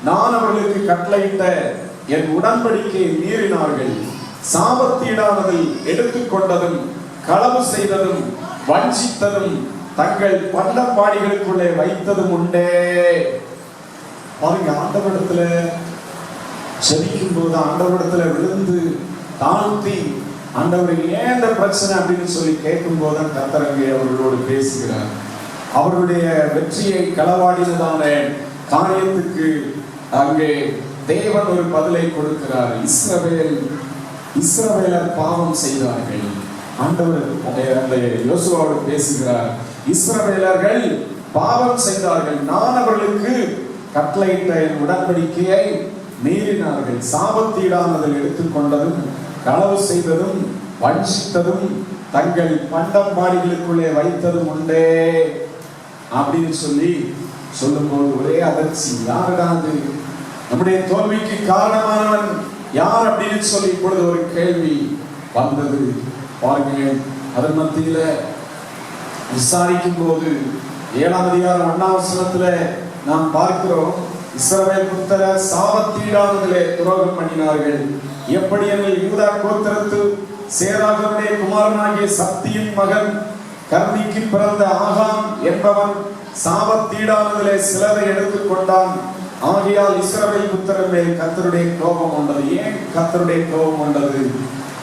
நான் அவர்களுக்கு கட்டளையிட்ட என் உடன்படிக்கையை மீறினார்கள், சாபத்தீடானதை எடுத்துக்கொண்டதும் களவு செய்ததும் வஞ்சித்ததும் தங்கள் பண்டப்பாடிகளுக்குள்ளே வைத்ததும் உண்டே. பாருங்க, ஆண்டவரிடத்துல செபிக்கும் போது, ஆண்டவரிடத்துல விழுந்து தாழ்த்தி, ஆண்டவர் ஏன் இந்த பிரச்சனை அப்படின்னு சொல்லி கேட்கும் போதுதான் கர்த்தர் அங்கே அவர்களோடு பேசுகிறார். அவருடைய வெற்றியை களவாடினதான காரியத்துக்கு அங்கே தேவன் ஒரு பதிலை கொடுக்கிறார். இஸ்ரவேலர் பாவம் செய்தார்கள். ஆண்டவர் அந்த யோசுவாவோடு பேசுகிறார். இஸ்ரவேலர்கள் பாவம் செய்தார்கள், நான் அவர்களுக்கு கட்டளையிட்ட என் உடன்படிக்கையை மீறினார்கள், சாபத்தீடானதில் எடுத்துக்கொண்டதும் களவு செய்ததும் வஞ்சித்ததும் தங்கள் பண்டப்பாடிகளுக்குள்ளே வைத்ததும் உண்டே அப்படின்னு சொல்லி சொல்லும்போது ஒரே அதிர்ச்சி. யாருடாது நம்முடைய தோல்விக்கு காரணமானவன் யார் அப்படின்னு சொல்லி இப்பொழுது ஒரு கேள்வி வந்தது. பாருங்க, அதன் மத்தியில விசாரிக்கும் போது 7ஆம் அதிகாரம் 1ஆம் வசனத்துல நாம் பார்க்கிறோம், இஸ்ரவேல் புத்திரர் சாபத்தீடானதிலே துரோகம் பண்ணினார்கள். எப்படி எனில் யூதா கோத்திரத்து சேராகனுடைய குமாரனாகிய சப்தியின் மகன் கர்மிக்கு பிறந்த ஆகான் என்பவன் சாபத்தீடானதிலே சிலரை எடுத்துக் கொண்டான். ஆகையால் இஸ்ரவேல் புத்திரர் மேல் கர்த்தருடைய கோபம் உண்டது. ஏன் கர்த்தருடைய கோபம் உண்டது?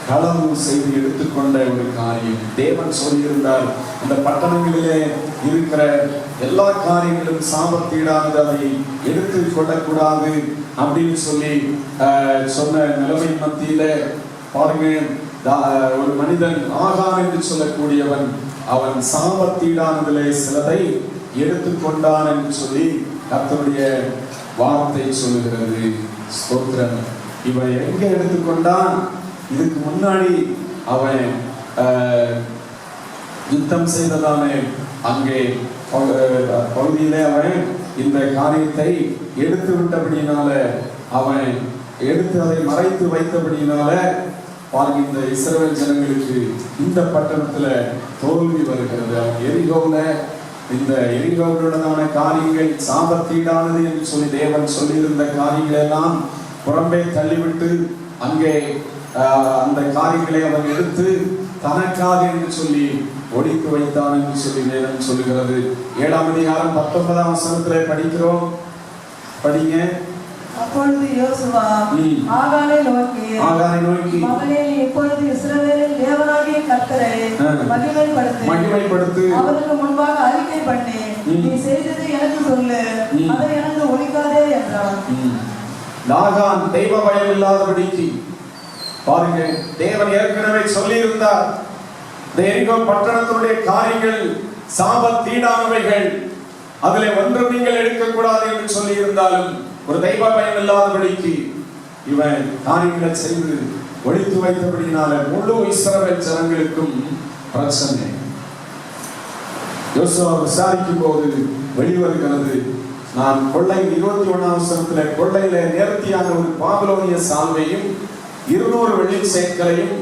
களவு செய்து எடுத்துக்கொண்ட ஒரு காரியம். தேவன் சொல்லியிருந்தார், அந்த பட்டணங்களிலே இருக்கிற எல்லா காரியங்களும் சாபத்தீடானது, அதை எடுத்து கொள்ளக்கூடாது அப்படின்னு சொல்லி சொன்ன நிலைமை மத்தியில பாருங்க, ஒரு மனிதன் ஆகான் என்று சொல்லக்கூடியவன், அவன் சாபத்தீடானதிலே சிலதை எடுத்துக்கொண்டான் என்று சொல்லி கர்த்தருடைய வார்த்தை சொல்லுகிறது. ஸ்தோத்திரம். இவன் எங்க எடுத்துக்கொண்டான்? இதுக்கு முன்னாடி அவன் யுத்தம் செய்ததானே அங்கே பகுதியிலே அவன் இந்த காரியத்தை எடுத்து விட்டபடினால, அவன் எடுத்து அதை மறைத்து வைத்தபடினால பாருங்க, இந்த இஸ்ரவேல் ஜனங்களுக்கு இந்த பட்டணத்துல தோல்வி வருகிறது. அவன் எரிகோல இந்த எரிகோவுடனான காரியங்கள் சாபத்தீடானது என்று சொல்லி தேவன் சொல்லியிருந்த காரியங்களை எல்லாம் புறம்பே தள்ளிவிட்டு அங்கே அந்த காரியங்களை அவன் எடுத்து தனக்காக என்று சொல்லி ஒழித்து வைத்தான் என்று சொல்லி வேதம் சொல்லுகிறது. 7ஆம் அதிகாரம் 19ஆம் வசனத்திலே படிக்கிறோம். படிங்க. அப்பொழுது யோசுவா ஆகானை நோக்கி, மகனே, இப்பொழுது இஸ்ரவேலின் தேவனாகிய கர்த்தரை மகிமைப்படுத்து, அவருக்கு முன்பாக அறிக்கை பண்ணி, நீ செய்தது எனக்கு சொல்லு, அதை எனக்கு ஒழிக்காதே என்றான். ஆகான் தெய்வ பயம் இல்லாதபடிக்கு, பாருங்க, தேவன் ஏற்கனவே சொல்லி இருந்தார், எரிகோ பட்டணத்தினுடைய காரியங்கள் சாபத்தீடானவைகள், அதிலே ஒன்றும் நீங்கள் எடுக்கக்கூடாது என்று சொல்லி இருந்தாலும் ஒரு தெய்வ பயம் இல்லாதபடிக்கு இவன் காரியங்களை செய்து ஒழித்து வைத்தபடினால முழு இஸ்ரவேல் ஜனங்களுக்கும் பிரச்சனை. யோசுவா விசாரிக்கும் போது வெளிவருகிறது, நான் கொள்ளை 21ஆம் வசனத்துல கொள்ளையில நேர்த்தியான ஒரு பாபிலோனிய சால்வையும் 200 வெள்ளி சேக்கலையும்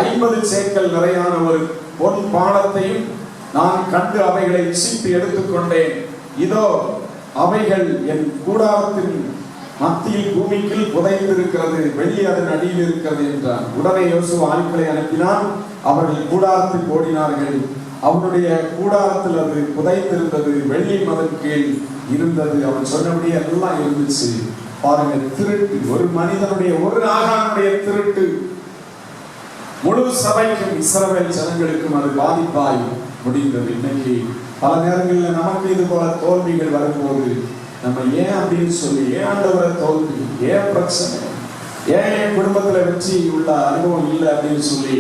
50 சேக்கல் நிறையான ஒரு பொன் பாலத்தையும் நான் கண்டு அவைகளை சீப்பி எடுத்துக்கொண்டேன். இதோ அவைகள் என் கூடாரத்தின் மத்தியில் பூமிக்குள் புதைந்திருக்கிறது, வெள்ளி அதன் அடியில் இருக்கிறது என்றான். உடனே யோசுவா ஆட்களை அனுப்பினான். அவர்கள் கூடாரத்தில் ஓடினார்கள். அவனுடைய கூடாரத்தில் அது புதைந்திருந்தது, வெள்ளி அதன் கீழ் இருந்தது. அவன் சொன்னபடி எல்லாம் இருந்துச்சு. பாருங்க, திருட்டு, ஒரு மனிதனுடைய, ஒரு ஆகானுடைய திருட்டு முழு சபைக்கும் இஸ்ரவேல் ஜனங்களுக்கும் அது பாதிப்பாய் முடிந்தது. இன்னைக்கு பல நேரங்களில் நமக்கு இது போல தோல்விகள் வரும்போது நம்ம ஏன் அப்படின்னு சொல்லி, ஏன் ஆண்டவரை தோல்வி, ஏன் பிரச்சனை, ஏன் என் குடும்பத்துல வெற்றி உள்ள அனுபவம் இல்லை அப்படின்னு சொல்லி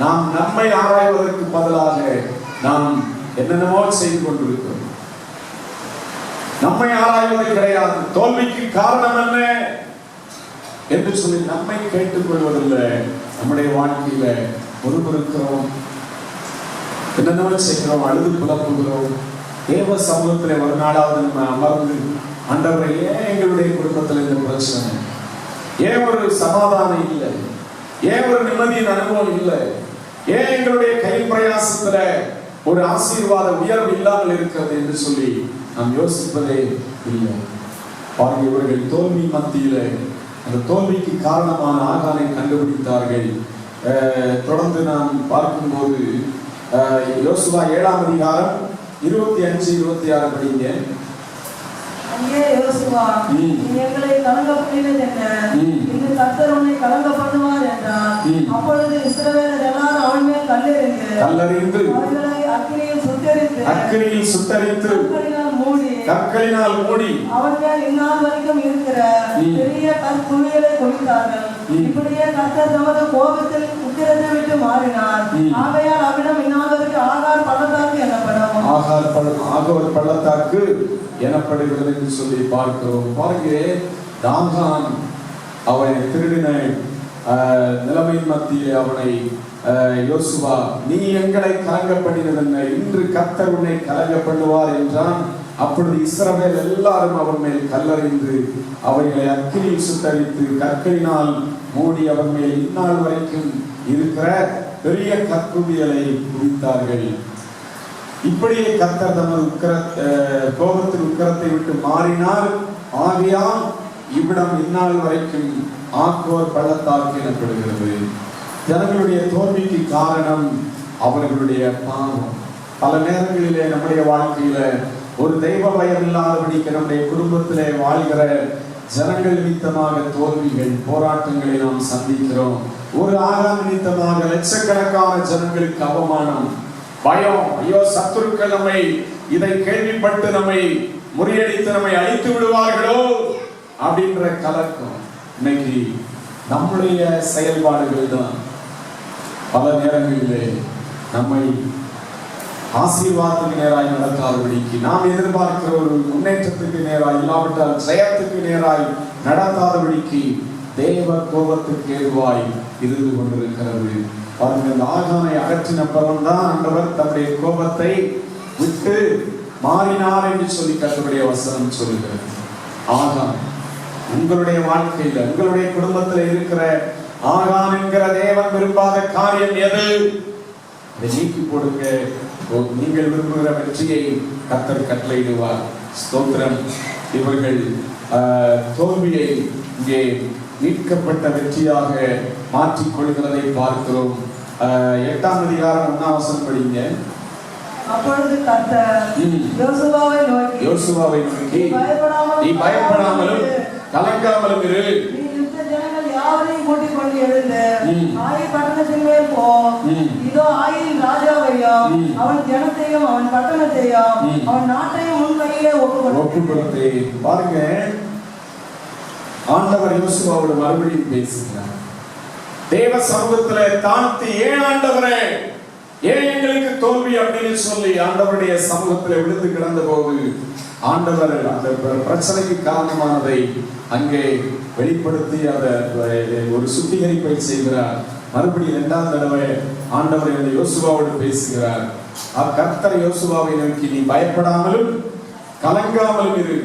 நாம் நம்மை ஆராய்வதற்கு பதிலாக நாம் என்னென்னமோ செய்து கொண்டிருக்கிறோம். நம்மை ஆராய்வது கிடையாது. தோல்விக்கு காரணம் என்ன என்று சொல்லி நம்மை கேட்டுக்கொள்வதில்லை. நம்முடைய வாழ்க்கையில ஒருவருக்கிறோம், என்னென்ன செய்கிறோம், அழுது புலப்புகிறோம். தேவ சமூகத்தில் ஒரு நாளாவது நம்ம அமர்ந்து, ஆண்டவரே ஏன் எங்களுடைய குடும்பத்தில் இந்த பிரச்சனை, ஏன் ஒரு சமாதானம் இல்லை, ஏன் ஒரு நிம்மதியின் அனுபவம் இல்லை, ஏன் எங்களுடைய கை பிரயாசத்துல ஒரு ஆசீர்வாத உயர்வு இல்லாமல் இருக்கிறது என்று சொல்லி நாம் யோசிப்பதே இல்லை. பாருங்க, இவர்கள் தோல்வி மத்தியில அந்த தோல்விக்கு காரணமான ஆகானை கண்டுபிடித்தார்கள். தொடர்ந்து நாம் பார்க்கும்போது யோசுவா 7ஆம் அதிகாரம் 25-26 படிங்க. அங்கே யோசுவா, நீ எங்களை கலங்க பண்ணினது என்ன? இன்று கர்த்தர் உன்னை கலங்க பண்ணுவார் என்றார். அப்பொழுது இஸ்ரவேலர் எல்லாரும் அவன் மேல் கல்லெறிந்து அவர்களை அக்கினியில் சுட்டெரித்து கற்களினால் மூடி அவன் மேல் இந்நாள் வரைக்கும் இருக்கிற பெரிய கற்குவியலை கொளுத்தார்கள். இப்படியே கர்த்தர் தமது கோபத்தில் உக்கிரத்தை விட்டு மாறினார். ஆகையால் அவ்விடம் இந்நாள் வரைக்கும் ஆகார் பள்ளத்தாக்கு எனப்படும். ஆகார் பள்ளத்தாக்கு எனப்படுகிறது என்று சொல்லி பார்க்கிறோம். பாருங்க, தாகான் அவனை திருடின நிலைமையின் மத்தியில் அவனை யோசுவா, நீ எங்களை கலங்க பண்ணினதென்ன, இன்று கர்த்தர் உன்னை கலங்க பண்ணுவார் என்றான். அப்பொழுது இஸ்ரவேல் எல்லாரும் அவன் மேல் கல்லறிந்து அவைகளை அக்கினியில் சுட்டரித்து கற்களினால் மூடி அவன் மேல் இந்நாள் வரைக்கும் இருக்கிற பெரிய கற்குவியலை குவித்தார்கள். இப்படியே கர்த்தர் தமது கோபத்தில் உக்கிரத்தை விட்டு மாறினார். ஆகையால் இவ்விடம் இந்நாள் வரைக்கும் ஆக்கோர் பள்ளத்தாக்கு எனப்படுகிறது. ஜனங்களுடைய தோல்விக்கு காரணம் அவர்களுடைய பாவம். பல நேரங்களிலே நம்முடைய வாழ்க்கையில ஒரு தெய்வ பயம் இல்லாதபடிக்கு நம்முடைய குடும்பத்திலே வாழ்கிற ஜனங்கள் நிமித்தமாக தோல்விகள், போராட்டங்களை நாம் சந்திக்கிறோம். ஒரு ஆகாம் நிமித்தமாக லட்சக்கணக்கான ஜனங்களுக்கு அவமானம், பயம், ஐயோ சத்துருக்கள் நம்மை இதை கேள்விப்பட்டு நம்மை முறியடித்து நம்மை அழித்து விடுவார்களோ அப்படின்ற கலக்கம். இன்னைக்கு நம்முடைய செயல்பாடுகள் தான் பல நேரங்களிலே நம்மை ஆசீர்வாதத்துக்கு நேராய் நடத்தாதபடிக்கு, நாம் எதிர்பார்க்கிற ஒரு முன்னேற்றத்துக்கு நேராய் இல்லாவிட்டால் ஜெயத்துக்கு நேராய் நடத்தாதபடிக்கு தேவ கோபத்துக்கு ஏதுவாய் இருந்து கொண்டிருக்கிறது. பாருங்கள், இந்த ஆகானை அகற்றின பிறந்தான் ஆண்டவர் தம்முடைய கோபத்தை விட்டு மாறினார் என்று சொல்லி கர்த்தருடைய வசனம் சொல்லுகிறது. ஆகான் உங்களுடைய வாழ்க்கையில, உங்களுடைய குடும்பத்தில் இருக்கிற ஆகான் என்கிற தேவன் விரும்பாத காரியம் எது? அதை நீக்கி கொடுக்க நீங்கள் விரும்புகிற வெற்றியை கர்த்தர் கட்டளையிடுவார். ஸ்தோத்திரம். இவர்கள் தோல்வியை இங்கே மீட்கப்பட்ட வெற்றியாக மாற்றிக் கொள்கிறதை பார்க்கிறோம். 8ஆம் அதிகாரம் 1ஆம் வசனம் படிங்க. அப்பொழுது கர்த்தர் யோசுவாவை நோக்கி நீ பயப்படாமலும் கலங்காமலும் இரு. நீ யுத்த ஜனங்கள் யாவரையும் கூட்டிக் கொண்டு எழுந்து ஆயி பட்டணத்தின் மேல் போ. இதோ ஆயின் ராஜாவையும் அவன் ஜனத்தையும் அவன் பட்டணத்தையும் அவன் நாட்டையும் உன் கையிலே ஒப்புக்கொடுத்தேன். பாருங்க, ஆண்டவர் யோசுவாவோடு மறுபடியும் பேசுகிறார். தேவ சமூகத்திலே தாழ்த்தி, ஏன் ஆண்டவரே, ஏன் எங்களுக்கு தோல்வி அப்படின்னு சொல்லி ஆண்டவருடைய சமூகத்தில் விழுந்து கிடந்த போது ஆண்டவர் அந்த பிரச்சனைக்கு காரணமானதை அங்கே வெளிப்படுத்தி அதை ஒரு சுத்திகரிப்பை செய்கிறார். மறுபடியும் 2ஆம் தடவை ஆண்டவர் இந்த யோசுவாவோடு பேசுகிறார். கர்த்தர் யோசுவாவை நோக்கி, நீ பயப்படாமலும் கலங்காமலும் இரு.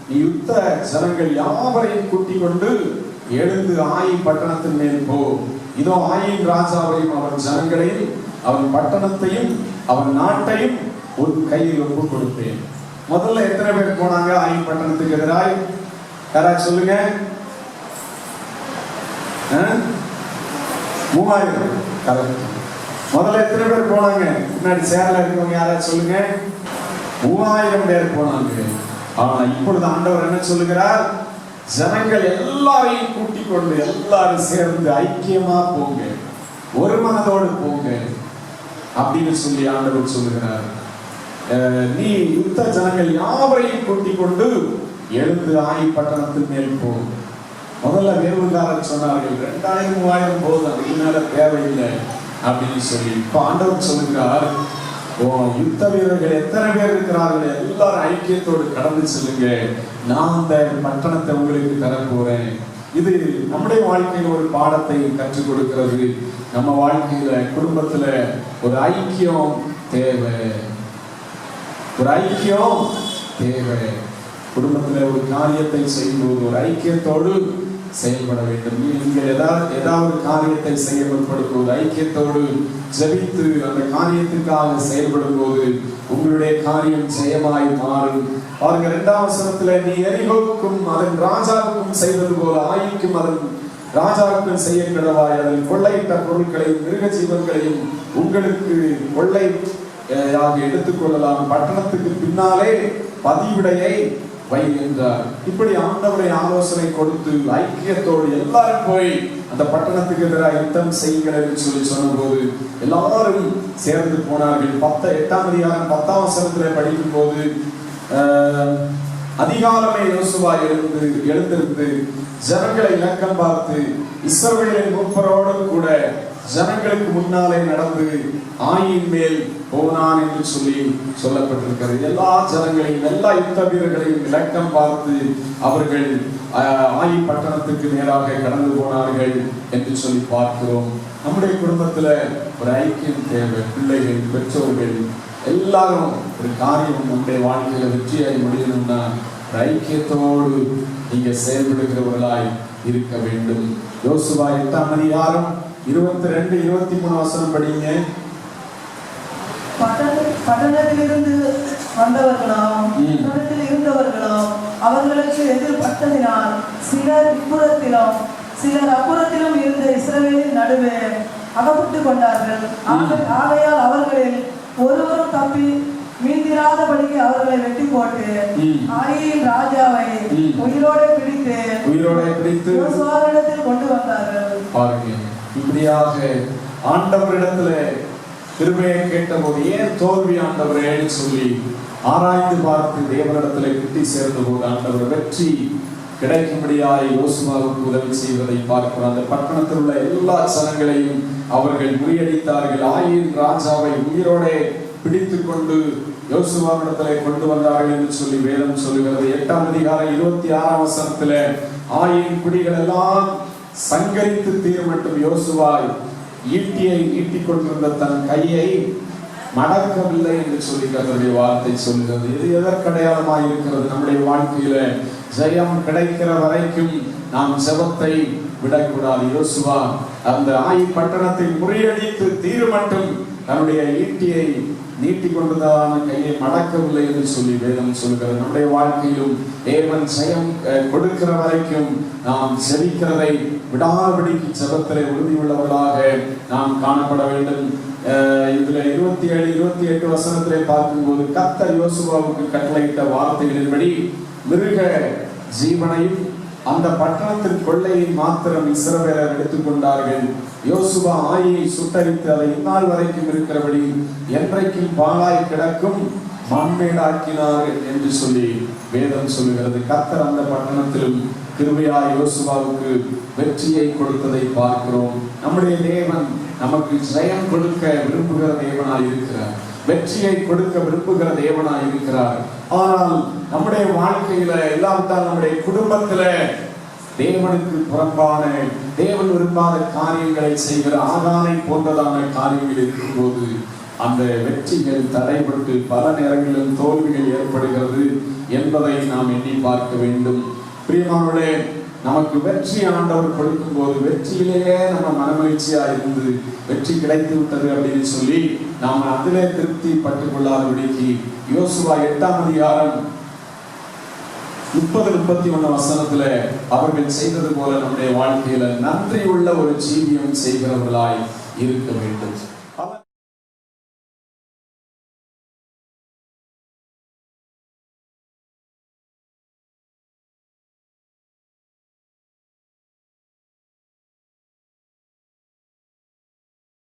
நீ யுத்த ஜனங்கள் யாவரையும் கூட்டிக் கொண்டு எழுந்து ஆயி பட்டணத்தின் மேல் போ. இதோ ஆயின் ராஜாவையும் அவன் ஜனங்களையும் அவன் பட்டணத்தையும் அவன் நாட்டையும் ஒரு கையில் ஒப்பு கொடுத்தேன். முதல்ல எத்தனை பேர் போனாங்க ஆயின் பட்டணத்துக்கு எதிராய்? யாராவது சொல்லுங்க. 3000. கரெக்ட். முதல்ல எத்தனை பேர் போனாங்க? முன்னாடி சேர்ல இருக்கவங்க யாராவது சொல்லுங்க. 3000 பேர் போனாங்க. ஆனா இப்பொழுது ஆண்டவர் என்ன சொல்லுகிறார்? ஜனங்கள் எல்லாரையும் கூட்டிக் கொண்டு எல்லாரும் சேர்ந்து ஐக்கியமா போங்க, ஒரு மனதோடு போங்க அப்படின்னு சொல்லி ஆண்டவர் சொல்லுகிறார். நீ யுத்த ஜனங்கள் யாவரையும் கூட்டிக் கொண்டு எழுந்து ஆயி பட்டணத்தின் மேல் போ. முதல்ல வேறுகாரர் சொன்னார்கள் 2000 3000 போதும், அதுக்கு மேல தேவையில்லை அப்படின்னு சொல்லி. இப்ப ஆண்டவர் சொல்லுகிறார், யுத்த வீரர்கள் எத்தனை பேர் இருக்கிறார்கள், எல்லாரும் ஐக்கியத்தோடு கடந்து செல்லுங்க, நான் அந்த பட்டணத்தை உங்களுக்கு தரப்போறேன். இது நம்முடைய வாழ்க்கையில் ஒரு பாடத்தை கற்றுக் கொடுக்கிறது. நம்ம வாழ்க்கையில குடும்பத்துல ஒரு ஐக்கியம் தேவை, ஒரு ஐக்கியம் தேவை. குடும்பத்துல ஒரு காரியத்தை செய்யும்போது ஒரு ஐக்கியத்தோடு செயல்பட வேண்டும். நீங்கள் ஏதாவது காரியத்தை செய்ய முற்படும் போது ஐக்கியத்தோடு ஜெபித்து அந்த காரியத்துக்காக செயல்படும் போது உங்களுடைய காரியம் ஜெயமாய் மாறும். பாருங்க 2ஆம் வசனத்துல, நீ எரிகோவுக்கும் அதன் ராஜாவுக்கும் செய்தது போல ஆயிக்கும் அதன் ராஜாவுக்கும் செய்ய கிடவாய், அதில் கொள்ளையிட்ட பொருட்களையும் மிருக ஜீவன்களையும் உங்களுக்கு கொள்ளையாக எடுத்துக்கொள்ளலாம், பட்டணத்துக்கு பின்னாலே பதிவிடையை வை என்றார். இப்படி ஆண்டவரை ஆலோசனை கொடுத்து ஐக்கியத்தோடு எல்லாரும் போய் அந்த பட்டணத்துக்கு எதிராக யுத்தம் செய்யுங்கள் என்று சொன்னபோது எல்லாரும் சேர்ந்து போனார்கள். 8ஆம் அதிகாரம் 10ஆம் வசனத்திலே படிக்கும் போது, அதிகாலமே யோசுவா எழுந்திருந்து ஜனங்களை இலக்கம் பார்த்து இஸ்ரவேலின் மூப்பரோடு கூட ஜனங்களுக்கு முன்னாலே நடந்து ஆயின் மேல் போனான் என்று சொல்லப்பட்டிருக்கிறது. எல்லா ஜனங்களையும் எல்லா யுத்த வீரர்களையும் இலக்கம் பார்த்து அவர்கள் ஆயி பட்டணத்துக்கு நேராக கடந்து போனார்கள் என்று சொல்லி பார்க்கிறோம். நம்முடைய குடும்பத்துல ஒரு ஐக்கியம் தேவை. பிள்ளைகள், பெற்றோர்கள் எல்லாரும் ஒரு காரியம் நம்முடைய வாழ்க்கையில வெற்றியாய் முடியணும்னா ஒரு ஐக்கியத்தோடு நீங்க செயல்படுகிறவர்களாய் இருக்க வேண்டும். யோசுவா 8ஆம் அதிகாரம் 22, 23 வசனம் படிங்க. பட்டணத்திலிருந்து வந்தவர்களாம் பட்டணத்தில் இருந்தவர்களாம் அவர்களுக்கு எதிர்பட்டதினால் சிலர் இப்புறத்திலும் சிலர் அப்புறத்திலும் இருந்த இஸ்ரவேலின் நடுவே அகப்பட்டு கொண்டார்கள். ஆகையால் அவர்களில் ஒருவரும் தப்பி மீந்திராதபடிக்கு அவர்களை வெட்டி போட்டு ஆயின் ராஜாவை உயிரோட பிடித்து யோசுவாவிடத்தில் கொண்டு வந்தார்கள். பாருங்க, இப்படியாக ஆண்டவரிடத்துல கிருபையை கேட்டபோது ஏன் தோல்வி ஆண்டவரே சொல்லி ஆராய்ந்து பார்த்து தேவனிடத்துல கிட்டி சேர்ந்த போது ஆண்டவர் வெற்றி கிடைக்கும்படியாய் யோசுவாவுக்கு உதவி செய்வதை பார்க்கிறோம். அந்த பட்டணத்தில் உள்ள எல்லா ஜனங்களையும் அவர்கள் முறியடித்தார்கள். ஆயின் ராஜாவை உயிரோட பிடித்து கொண்டு யோசுவாவிடத்திலே கொண்டு வந்தார்கள் என்று சொல்லி வேதம் சொல்லுகிறது. 8ஆம் அதிகாரம் 26ஆம் வசனத்துல, ஆயின் குடிகள் எல்லாம் சங்கரித்து தீர்மட்டும் யோசுவா ஈட்டியை ஈட்டிக் கொண்டிருந்த தன் கையை மடக்கவில்லை என்று சொல்லி கர்த்தருடைய வார்த்தை சொல்கிறது. இது எதற்கடையாளமாய் இருக்கிறது? நம்முடைய வாழ்க்கையில ஜெயம் கிடைக்கிற வரைக்கும் நாம் ஜெபத்தை விடக்கூடாது. யோசுவா அந்த ஆயி பட்டணத்தை முறியடித்து தீர்மட்டும் தன்னுடைய ஈட்டியை நீட்டி கொண்டதான கையை மடக்கவில்லை என்று சொல்லி வேதம் சொல்கிறது. நம்முடைய வாழ்க்கையிலும் தேவன் ஜெயம் கொடுக்கிற வரைக்கும் நாம் ஜெபிக்கிறதை விடாதபடிக்கு ஜெபத்திலே உறுதியுள்ளவர்களாக நாம் காணப்பட வேண்டும். இதுல 27, 28 வசனத்திலே பார்க்கும்போது, கர்த்தர் யோசுவாவுக்கு கட்டளையிட்ட வார்த்தைகளின்படி மிருக ஜீவனையும் அந்த பட்டணத்தின் கொள்ளையை மாத்திரம் இஸ்ரவேலர் எடுத்துக்கொண்டார்கள். யோசுவா ஆயை சுட்டரித்து அதை இந்நாள் வரைக்கும் இருக்கிறபடி என்றைக்கும் பாழாய் கிடக்கும் மண்மேடாக்கினார் என்று சொல்லி வேதம் சொல்லுகிறது. கர்த்தர் அந்த பட்டணத்திலும் கிருபையாய் யோசுவாவுக்கு வெற்றியை கொடுத்ததை பார்க்கிறோம். நம்முடைய தேவன் நமக்கு ஜெயம் கொடுக்க விரும்புகிற தேவனாய் இருக்கிறார், வெற்றியை கொடுக்க விரும்புகிற தேவனாய் இருக்கிறார். ஆனால் நம்முடைய வாழ்க்கையில இல்லாவிட்டால் நம்முடைய குடும்பத்துல தேவனுக்கு புறம்பான, தேவன் விரும்பாத காரியங்களை செய்கிற ஆதானை போன்றதான காரியங்கள் இருக்கும்போது அந்த வெற்றிகள் தடைபட்டு பல நேரங்களிலும் தோல்விகள் ஏற்படுகிறது என்பதை நாம் எண்ணி பார்க்க வேண்டும். பிரியமானவர்களே, நமக்கு வெற்றி ஆண்டவர் கொடுக்கும் போது வெற்றியிலேயே நம்ம மனமகிழ்ச்சியா இருந்து வெற்றி கிடைத்து விட்டது அப்படின்னு சொல்லி நாம் அதிலே திருப்தி பட்டுக் கொள்ளாதபடிக்கு யோசுவா 8ஆம் அதிகாரம் 30-31 வசனத்துல அவர்கள் செய்தது போல நம்முடைய வாழ்க்கையில நன்றி உள்ள ஒரு ஜீவியம் செய்கிறவர்களாய் இருக்க வேண்டும்.